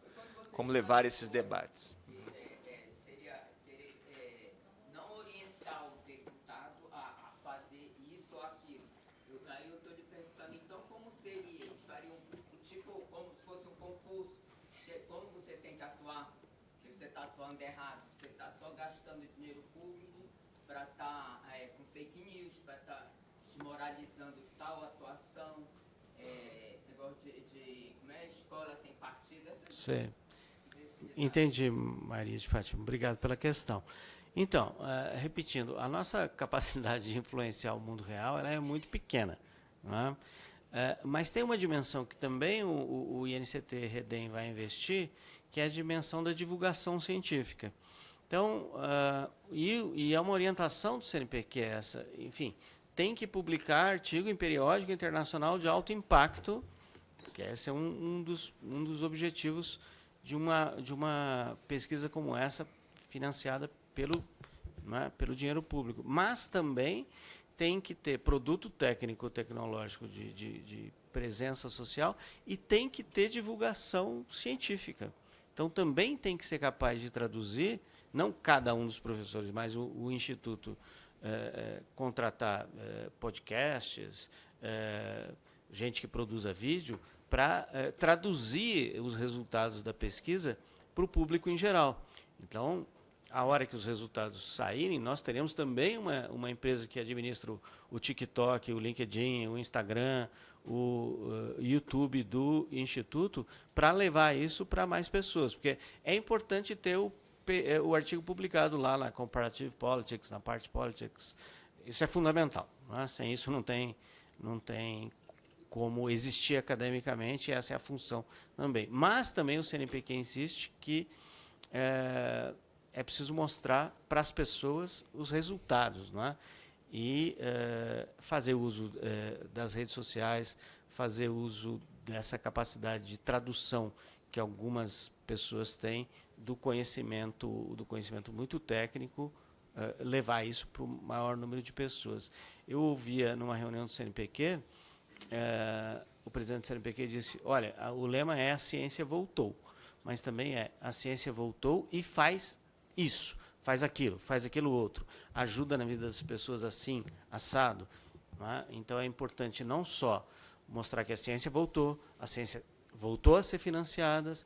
como levar esses debates. Seria não orientar o deputado a fazer isso ou aquilo. Aí eu estou lhe perguntando, então, como seria? Eles fariam tipo como se fosse um concurso. Como você tem que atuar? Que você está atuando errado. Você está só gastando dinheiro público para estar com fake news, para estar desmoralizando tal atuação, negócio de como é, escola sem partido. Sim. Entendi, Maria de Fátima. Obrigado pela questão. Então, repetindo, a nossa capacidade de influenciar o mundo real ela é muito pequena. Não é? Mas tem uma dimensão que também o INCT Redem vai investir, que é a dimensão da divulgação científica. Então, e é uma orientação do CNPq essa, enfim, tem que publicar artigo em periódico internacional de alto impacto, que esse é um dos objetivos de uma pesquisa como essa, financiada pelo dinheiro público. Mas também tem que ter produto técnico-tecnológico de presença social e tem que ter divulgação científica. Então, também tem que ser capaz de traduzir, não cada um dos professores, mas o Instituto contratar podcasts, gente que produza vídeo, para traduzir os resultados da pesquisa para o público em geral. Então, a hora que os resultados saírem, nós teremos também uma empresa que administra o TikTok, o LinkedIn, o Instagram, o YouTube do Instituto, para levar isso para mais pessoas. Porque é importante ter o artigo publicado lá na Comparative Politics, na Party Politics. Isso é fundamental. Né? Sem isso não tem como existir academicamente, essa é a função também. Mas também o CNPq insiste que é preciso mostrar para as pessoas os resultados, não é? E fazer uso das redes sociais, fazer uso dessa capacidade de tradução que algumas pessoas têm do conhecimento muito técnico, levar isso para o maior número de pessoas. Eu ouvia numa reunião do CNPq, o presidente do CNPq disse, olha, o lema é a ciência voltou, mas também a ciência voltou e faz isso, faz aquilo outro, ajuda na vida das pessoas assim, assado. não é? Então é importante não só mostrar que a ciência voltou a ser financiada,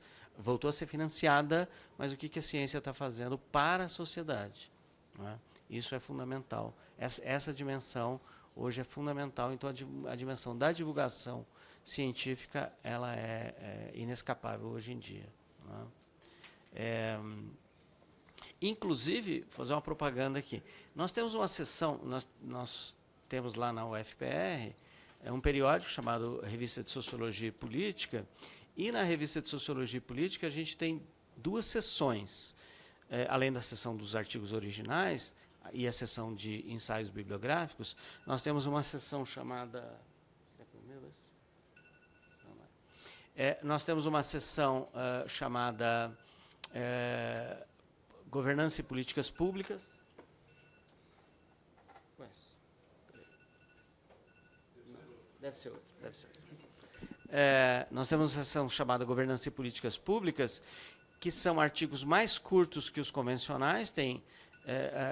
mas o que a ciência está fazendo para a sociedade. Não é? Isso é fundamental. Essa dimensão hoje é fundamental. Então a dimensão da divulgação científica ela é inescapável hoje em dia. Não é? Inclusive, vou fazer uma propaganda aqui. Nós temos uma seção, nós temos lá na UFPR, um periódico chamado Revista de Sociologia e Política, e na Revista de Sociologia e Política a gente tem 2 seções, além da seção dos artigos originais e a seção de ensaios bibliográficos, nós temos uma seção chamada... nós temos uma seção chamada Governança e Políticas Públicas. Deve ser outra. Nós temos uma seção chamada Governança e Políticas Públicas, que são artigos mais curtos que os convencionais, tem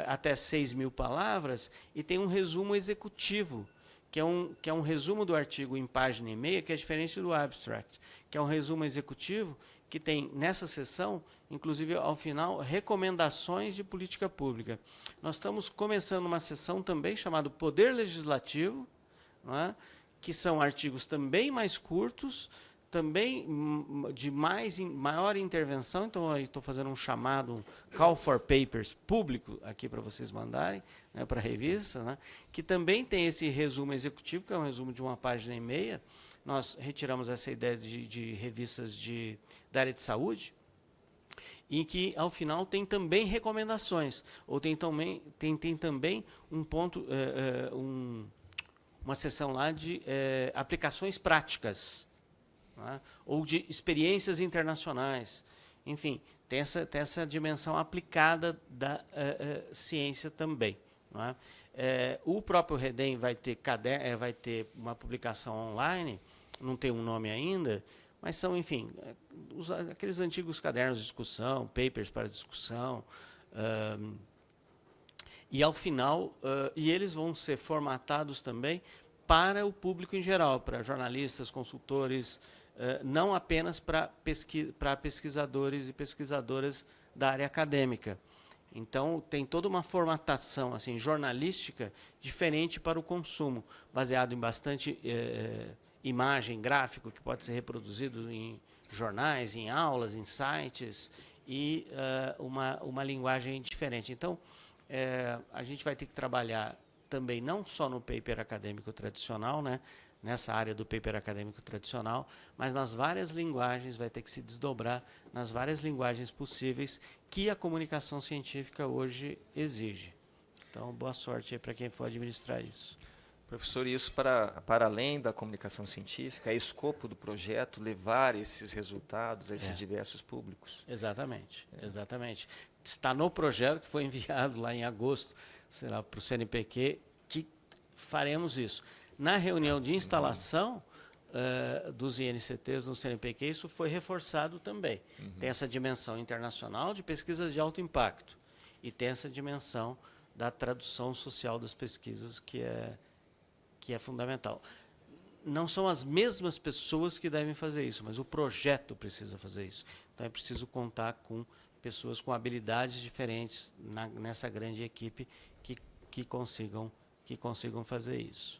até 6.000 palavras, e tem um resumo executivo, que é um resumo do artigo em página e meia, que é diferente do abstract, que é um resumo executivo que tem, nessa seção, inclusive, ao final, recomendações de política pública. Nós estamos começando uma seção também chamada Poder Legislativo, não é? Que são artigos também mais curtos, também de maior intervenção. Então, estou fazendo um chamado, um call for papers público aqui para vocês mandarem, né, para a revista, né, que também tem esse resumo executivo, que é um resumo de 1,5 páginas. Nós retiramos essa ideia de revistas da área de saúde, em que, ao final, tem também recomendações, ou tem também um ponto... uma seção lá de aplicações práticas, não é? Ou de experiências internacionais. Enfim, tem essa dimensão aplicada da ciência também. Não é? O próprio REDEM vai ter uma publicação online, não tem um nome ainda, mas são, enfim, aqueles antigos cadernos de discussão, papers para discussão, e ao final, e eles vão ser formatados também para o público em geral, para jornalistas, consultores, não apenas para pesquisadores e pesquisadoras da área acadêmica. Então, tem toda uma formatação assim, jornalística diferente para o consumo, baseado em bastante imagem, gráfico, que pode ser reproduzido em jornais, em aulas, em sites, e uma linguagem diferente. Então, a gente vai ter que trabalhar também não só no paper acadêmico tradicional, né, nessa área do paper acadêmico tradicional, mas nas várias linguagens, vai ter que se desdobrar nas várias linguagens possíveis que a comunicação científica hoje exige. Então, boa sorte aí para quem for administrar isso. Professor, isso para além da comunicação científica, é escopo do projeto levar esses resultados a esses diversos públicos? Exatamente, exatamente. Está no projeto que foi enviado lá em agosto, sei lá, para o CNPq, que faremos isso. Na reunião de instalação dos INCTs no CNPq, isso foi reforçado também. Tem essa dimensão internacional de pesquisas de alto impacto e tem essa dimensão da tradução social das pesquisas que é fundamental. Não são as mesmas pessoas que devem fazer isso, mas o projeto precisa fazer isso. Então, é preciso contar com pessoas com habilidades diferentes nessa grande equipe que consigam fazer isso.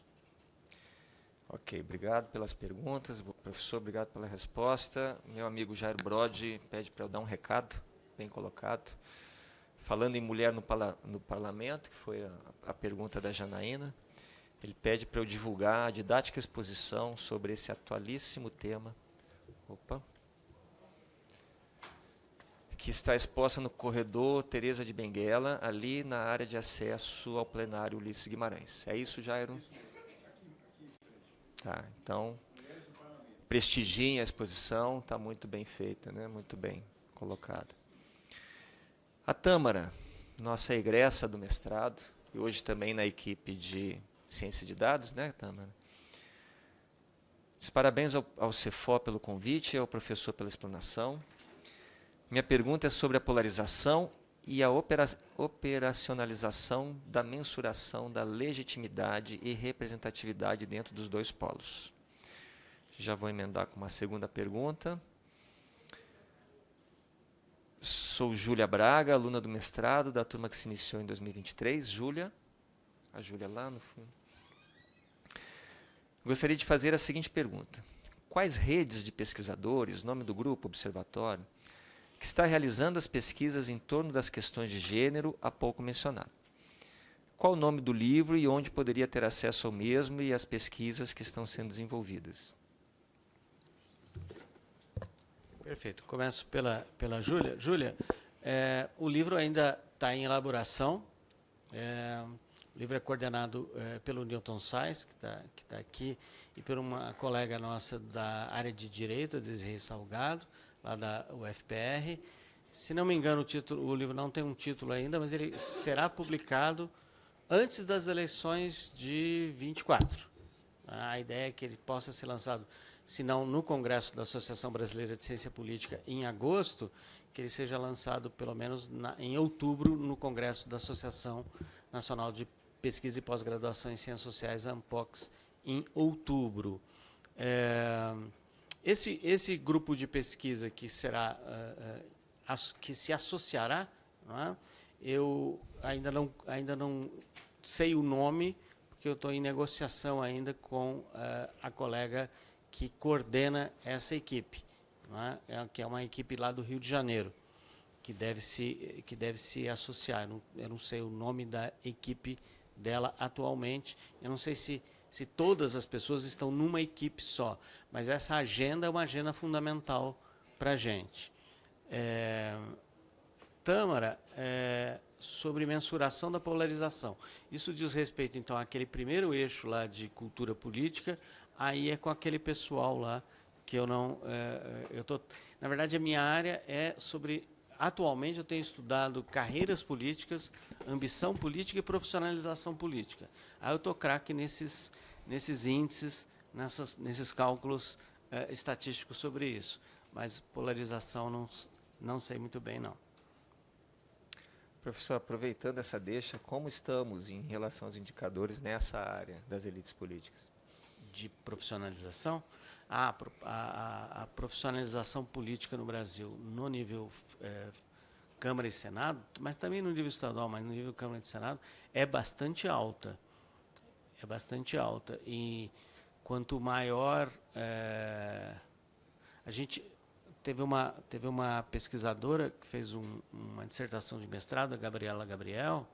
Ok, obrigado pelas perguntas. Professor, obrigado pela resposta. Meu amigo Jair Brode pede para eu dar um recado, bem colocado. Falando em mulher no parlamento, que foi a pergunta da Janaína, ele pede para eu divulgar a didática exposição sobre esse atualíssimo tema, que está exposta no corredor Teresa de Benguela, ali na área de acesso ao plenário Ulisses Guimarães. É isso, Jairo? Tá, então, prestigiem a exposição, está muito bem feita, né? Muito bem colocada. A Tâmara, nossa egressa do mestrado, e hoje também na equipe de Ciência de Dados, né, Tâmara? Parabéns ao Cefó pelo convite e ao professor pela explanação. Minha pergunta é sobre a polarização e a operacionalização da mensuração da legitimidade e representatividade dentro dos dois polos. Já vou emendar com uma segunda pergunta. Sou Júlia Braga, aluna do mestrado da turma que se iniciou em 2023. Júlia, a Júlia lá no fundo. Gostaria de fazer a seguinte pergunta. Quais redes de pesquisadores, nome do grupo, observatório, que está realizando as pesquisas em torno das questões de gênero há pouco mencionado? Qual o nome do livro e onde poderia ter acesso ao mesmo e às pesquisas que estão sendo desenvolvidas? Perfeito. Começo pela Júlia. Júlia, o livro ainda está em elaboração. O livro é coordenado pelo Newton Sais, que tá aqui, e por uma colega nossa da área de Direito, a Desirê Salgado, lá da UFPR. Se não me engano, o livro não tem um título ainda, mas ele será publicado antes das eleições de 24. A ideia é que ele possa ser lançado, se não no Congresso da Associação Brasileira de Ciência Política, em agosto, que ele seja lançado pelo menos em outubro no Congresso da Associação Nacional de Pesquisa e Pós-Graduação em Ciências Sociais, ANPOX, em outubro. Esse grupo de pesquisa que será que se associará, não é? Eu ainda não sei o nome, porque eu estou em negociação ainda com a colega que coordena essa equipe, não é? Que é uma equipe lá do Rio de Janeiro, que deve se associar. Eu não sei o nome da equipe dela atualmente. Eu não sei se todas as pessoas estão numa equipe só, mas essa agenda é uma agenda fundamental para a gente. Tâmara, sobre mensuração da polarização. Isso diz respeito, então, àquele primeiro eixo lá de cultura política, aí é com aquele pessoal lá que eu não... na verdade, a minha área é sobre... Atualmente, eu tenho estudado carreiras políticas, ambição política e profissionalização política. Aí eu estou craque nesses índices, nesses cálculos estatísticos sobre isso. Mas polarização não sei muito bem, não. Professor, aproveitando essa deixa, como estamos em relação aos indicadores nessa área das elites políticas? De profissionalização? A profissionalização política no Brasil, no nível Câmara e Senado, mas também no nível estadual, mas no nível Câmara e Senado, é bastante alta. É bastante alta. E quanto maior... a gente teve uma pesquisadora que fez uma dissertação de mestrado, a Gabriela Gabriel,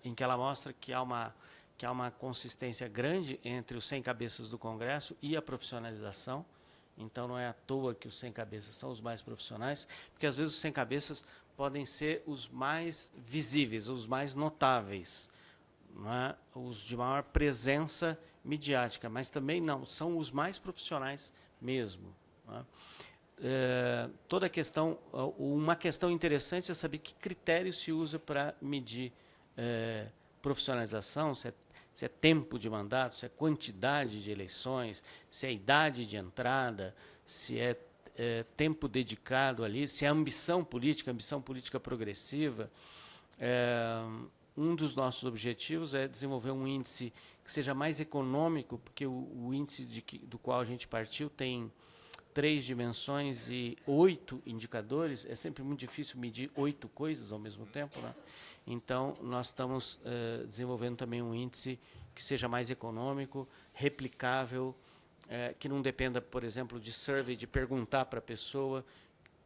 em que ela mostra que há uma consistência grande entre os 100 cabeças do Congresso e a profissionalização. Então, não é à toa que os 100 cabeças são os mais profissionais, porque, às vezes, os 100 cabeças podem ser os mais visíveis, os mais notáveis, não é? Os de maior presença midiática, mas também não, são os mais profissionais mesmo. Não é? Toda a questão, uma questão interessante é saber que critério se usa para medir profissionalização, se é tempo de mandato, se é quantidade de eleições, se é idade de entrada, se é tempo dedicado ali, se é ambição política progressiva. Um dos nossos objetivos é desenvolver um índice que seja mais econômico, porque o índice do qual a gente partiu tem 3 dimensões e 8 indicadores. É sempre muito difícil medir 8 coisas ao mesmo tempo, né? Então, nós estamos desenvolvendo também um índice que seja mais econômico, replicável, que não dependa, por exemplo, de survey, de perguntar para a pessoa,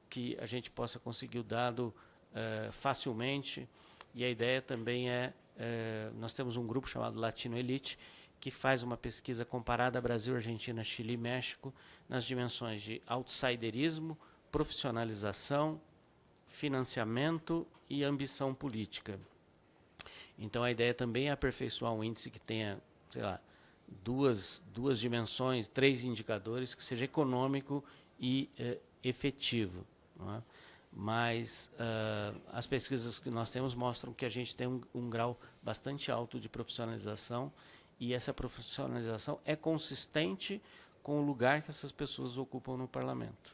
que a gente possa conseguir o dado facilmente. E a ideia também nós temos um grupo chamado Latino Elite, que faz uma pesquisa comparada a Brasil, Argentina, Chile e México, nas dimensões de outsiderismo, profissionalização, financiamento e ambição política. Então, a ideia também é aperfeiçoar um índice que tenha, sei lá, duas dimensões, 3 indicadores, que seja econômico e efetivo. Não é? Mas as pesquisas que nós temos mostram que a gente tem um grau bastante alto de profissionalização, e essa profissionalização é consistente com o lugar que essas pessoas ocupam no parlamento.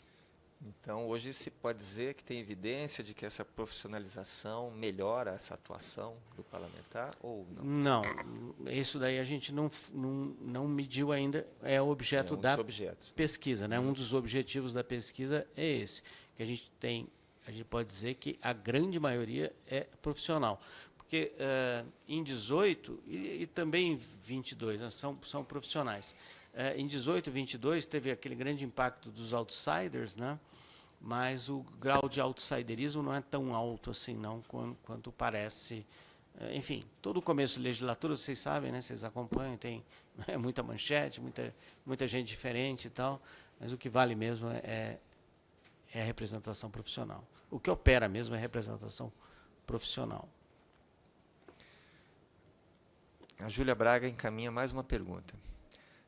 Então, hoje se pode dizer que tem evidência de que essa profissionalização melhora essa atuação do parlamentar ou não? Não, isso daí a gente não mediu ainda, é o objeto É um da dos objetos. pesquisa, né? Um dos objetivos da pesquisa é esse, que a gente pode dizer que a grande maioria é profissional. Porque em 18 e também em 22, né, são profissionais. Em 18 e 22 teve aquele grande impacto dos outsiders, né? Mas o grau de outsiderismo não é tão alto assim não quanto parece. Enfim, todo o começo de legislatura, vocês sabem, né? Vocês acompanham, tem muita manchete, muita gente diferente e tal, mas o que vale mesmo é a representação profissional. O que opera mesmo é a representação profissional. A Júlia Braga encaminha mais uma pergunta.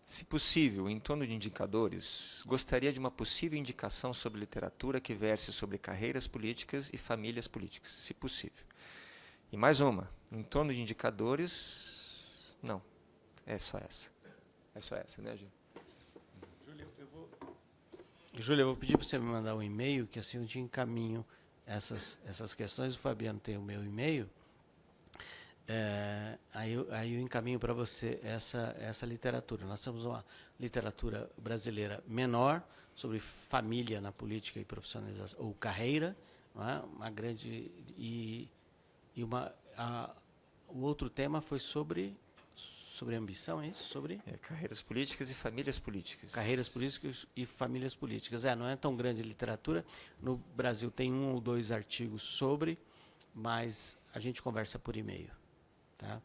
Se possível, em torno de indicadores, gostaria de uma possível indicação sobre literatura que verse sobre carreiras políticas e famílias políticas, se possível. E mais uma, em torno de indicadores, não, é só essa. É só essa, né, Júlia? Júlia, eu vou pedir para você me mandar um e-mail, que assim eu te encaminho essas questões. O Fabiano tem o meu e-mail. Aí eu encaminho para você essa literatura. Nós temos uma literatura brasileira menor sobre família na política e profissionalização, ou carreira, não é? Uma grande o outro tema foi sobre ambição, é isso? Sobre carreiras políticas e famílias políticas. carreiras políticas e famílias políticas. Não é tão grande literatura. No Brasil tem 1 ou 2 artigos sobre, mas a gente conversa por e-mail. Tá?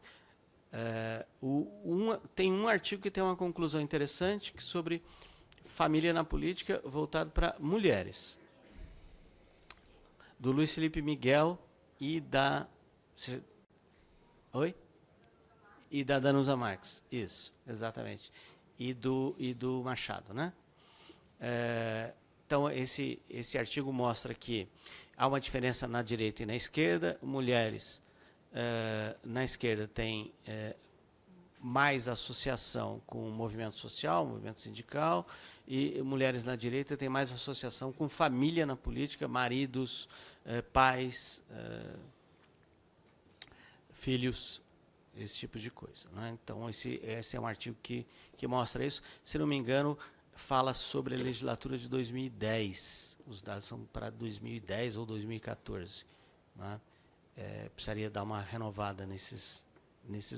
Tem um artigo que tem uma conclusão interessante sobre família na política voltado para mulheres, do Luiz Felipe Miguel e da e da Danusa Marques, isso, exatamente, e do Machado, né? Então esse artigo mostra que há uma diferença na direita e na esquerda. Mulheres na esquerda tem mais associação com o movimento social, movimento sindical, e mulheres na direita têm mais associação com família na política, maridos, pais, filhos, esse tipo de coisa, né? Então esse é um artigo que mostra isso. Se não me engano, fala sobre a legislatura de 2010. Os dados são para 2010 ou 2014, né? Precisaria dar uma renovada nesses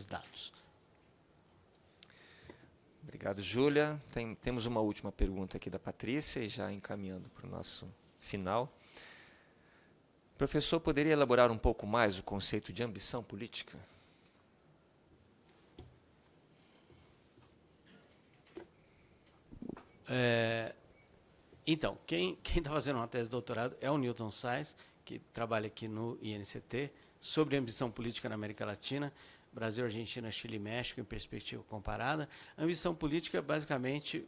dados. Obrigado, Júlia. Temos uma última pergunta aqui da Patrícia, e já encaminhando para o nosso final. O professor poderia elaborar um pouco mais o conceito de ambição política? Então, quem está fazendo uma tese de doutorado é o Newton Sais, que trabalha aqui no INCT, sobre ambição política na América Latina, Brasil, Argentina, Chile e México, em perspectiva comparada. Ambição política, basicamente,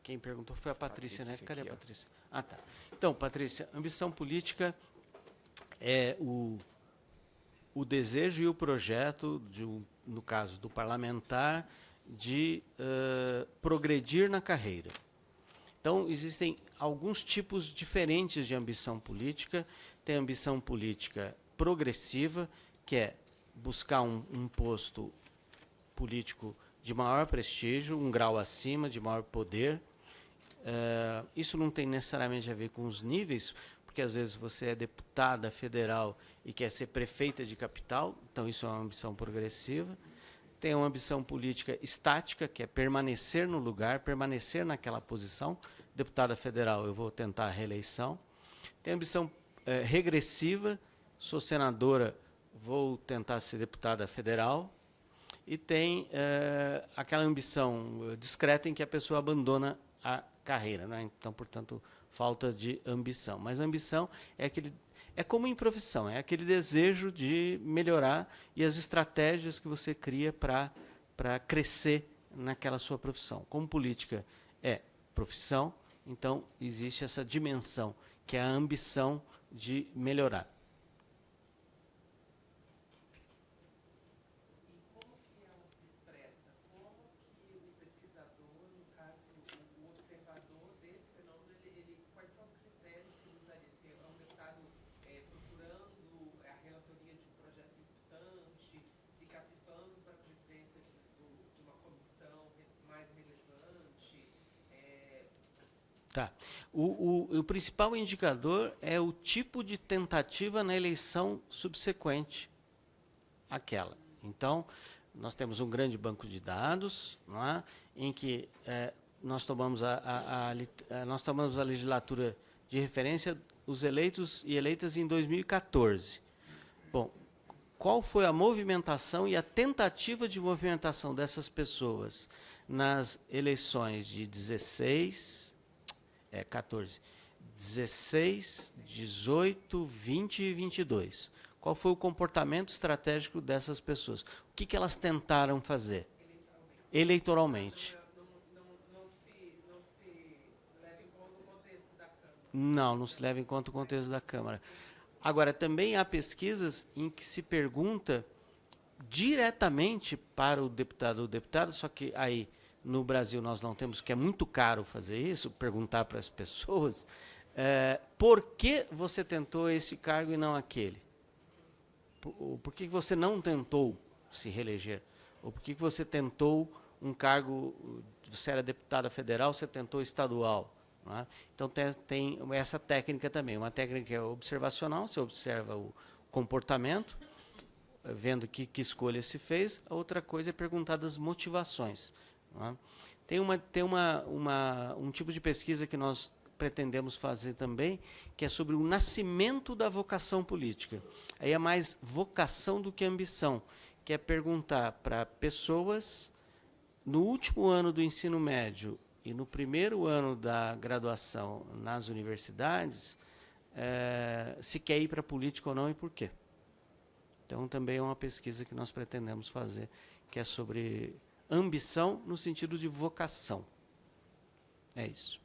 quem perguntou foi a Patrícia, né? Cadê a Patrícia? Ah, tá. Então, Patrícia, ambição política é o desejo e o projeto, no caso do parlamentar, de progredir na carreira. Então, existem alguns tipos diferentes de ambição política. Tem a ambição política progressiva, que é buscar um posto político de maior prestígio, um grau acima, de maior poder. Isso não tem necessariamente a ver com os níveis, porque às vezes você é deputada federal e quer ser prefeita de capital, então isso é uma ambição progressiva. Tem uma ambição política estática, que é permanecer no lugar, permanecer naquela posição. Deputada federal, eu vou tentar a reeleição. Tem a ambição regressiva, sou senadora, vou tentar ser deputada federal. E tem aquela ambição discreta em que a pessoa abandona a carreira, né? Então, portanto, falta de ambição. Mas a ambição é como em profissão, é aquele desejo de melhorar e as estratégias que você cria para crescer naquela sua profissão. Como política é profissão, então existe essa dimensão, que é a ambição de melhorar. E como que ela se expressa? Como que o pesquisador, no caso, o observador desse fenômeno, ele Tá. O principal indicador é o tipo de tentativa na eleição subsequente àquela. Então, nós temos um grande banco de dados, não é? Em que nós tomamos nós tomamos a legislatura de referência, os eleitos e eleitas em 2014. Bom, qual foi a movimentação e a tentativa de movimentação dessas pessoas nas eleições de 14, 16, 18, 20 e 22? Qual foi o comportamento estratégico dessas pessoas? O que elas tentaram fazer? Eleitoralmente. Não se leva em conta o contexto da Câmara. Agora, também há pesquisas em que se pergunta diretamente para o deputado ou deputada, só que aí no Brasil nós não temos, que é muito caro fazer isso, perguntar para as pessoas, por que você tentou esse cargo e não aquele? Por que você não tentou se reeleger? Ou por que você tentou um cargo, você era deputada federal, você tentou estadual? Não é? Então tem essa técnica também, uma técnica é observacional, você observa o comportamento, vendo que escolha se fez, a outra coisa é perguntar das motivações. Não é? Tem um tipo de pesquisa que nós pretendemos fazer também, que é sobre o nascimento da vocação política. Aí é mais vocação do que ambição, que é perguntar para pessoas no último ano do ensino médio e no primeiro ano da graduação nas universidades, se quer ir para a política ou não e por quê. Então, também é uma pesquisa que nós pretendemos fazer, que é sobre ambição no sentido de vocação. É isso.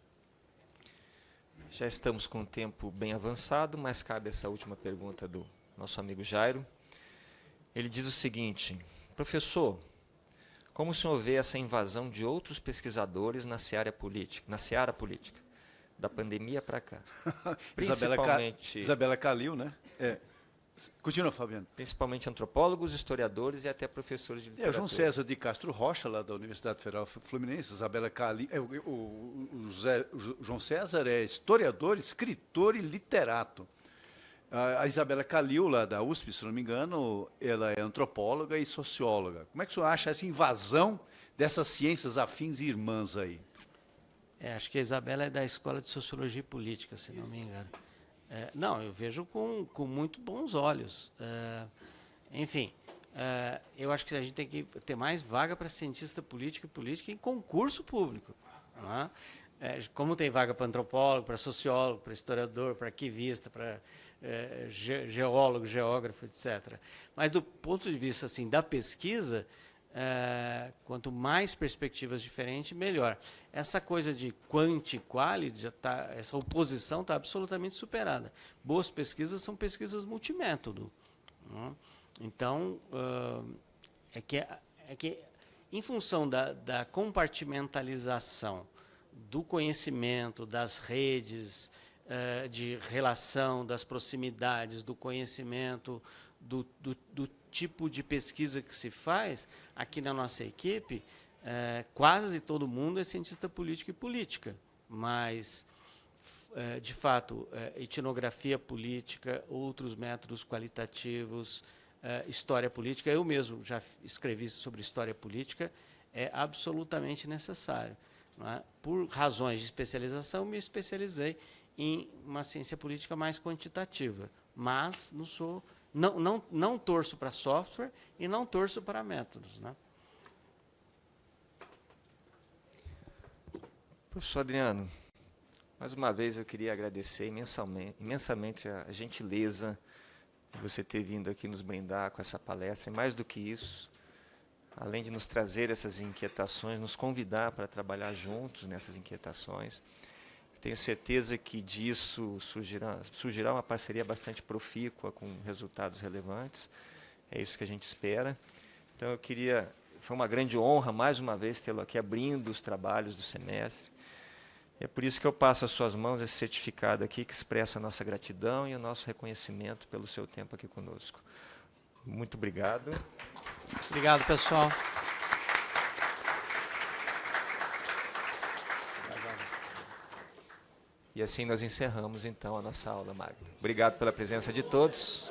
Já estamos com um tempo bem avançado, mas cabe essa última pergunta do nosso amigo Jairo. Ele diz o seguinte: professor, como o senhor vê essa invasão de outros pesquisadores na seara política, da pandemia para cá? Principalmente Isabela Calil, né? Continua, Fabiano. Principalmente antropólogos, historiadores e até professores de literatura. O João César de Castro Rocha, lá da Universidade Federal Fluminense, Isabela Calil. O João César é historiador, escritor e literato. A Isabela Calil, lá da USP, se não me engano, ela é antropóloga e socióloga. Como é que o senhor acha essa invasão dessas ciências afins e irmãs aí? Acho que a Isabela é da Escola de Sociologia e Política, se não me engano. Não, eu vejo com muito bons olhos. Enfim, eu acho que a gente tem que ter mais vaga para cientista político e política em concurso público. Não é? Como tem vaga para antropólogo, para sociólogo, para historiador, para arquivista, para geólogo, geógrafo, etc. Mas do ponto de vista assim, da pesquisa, quanto mais perspectivas diferentes, melhor. Essa coisa de quanti e quali, essa oposição está absolutamente superada. Boas pesquisas são pesquisas multimétodo. Não? Então, é que em função da compartimentalização do conhecimento, das redes de relação, das proximidades, do conhecimento, do tipo de pesquisa que se faz, aqui na nossa equipe, quase todo mundo é cientista político e política, mas, de fato, etnografia política, outros métodos qualitativos, história política, eu mesmo já escrevi sobre história política, é absolutamente necessário. Não é? Por razões de especialização, me especializei em uma ciência política mais quantitativa, mas não torço para software e não torço para métodos. Né? Professor Adriano, mais uma vez eu queria agradecer imensamente a gentileza de você ter vindo aqui nos brindar com essa palestra, e mais do que isso, além de nos trazer essas inquietações, nos convidar para trabalhar juntos nessas inquietações. Tenho certeza que disso surgirá uma parceria bastante profícua, com resultados relevantes. É isso que a gente espera. Então, foi uma grande honra, mais uma vez, tê-lo aqui abrindo os trabalhos do semestre. É por isso que eu passo às suas mãos esse certificado aqui, que expressa a nossa gratidão e o nosso reconhecimento pelo seu tempo aqui conosco. Muito obrigado. Obrigado, pessoal. E assim nós encerramos, então, a nossa aula magna. Obrigado pela presença de todos.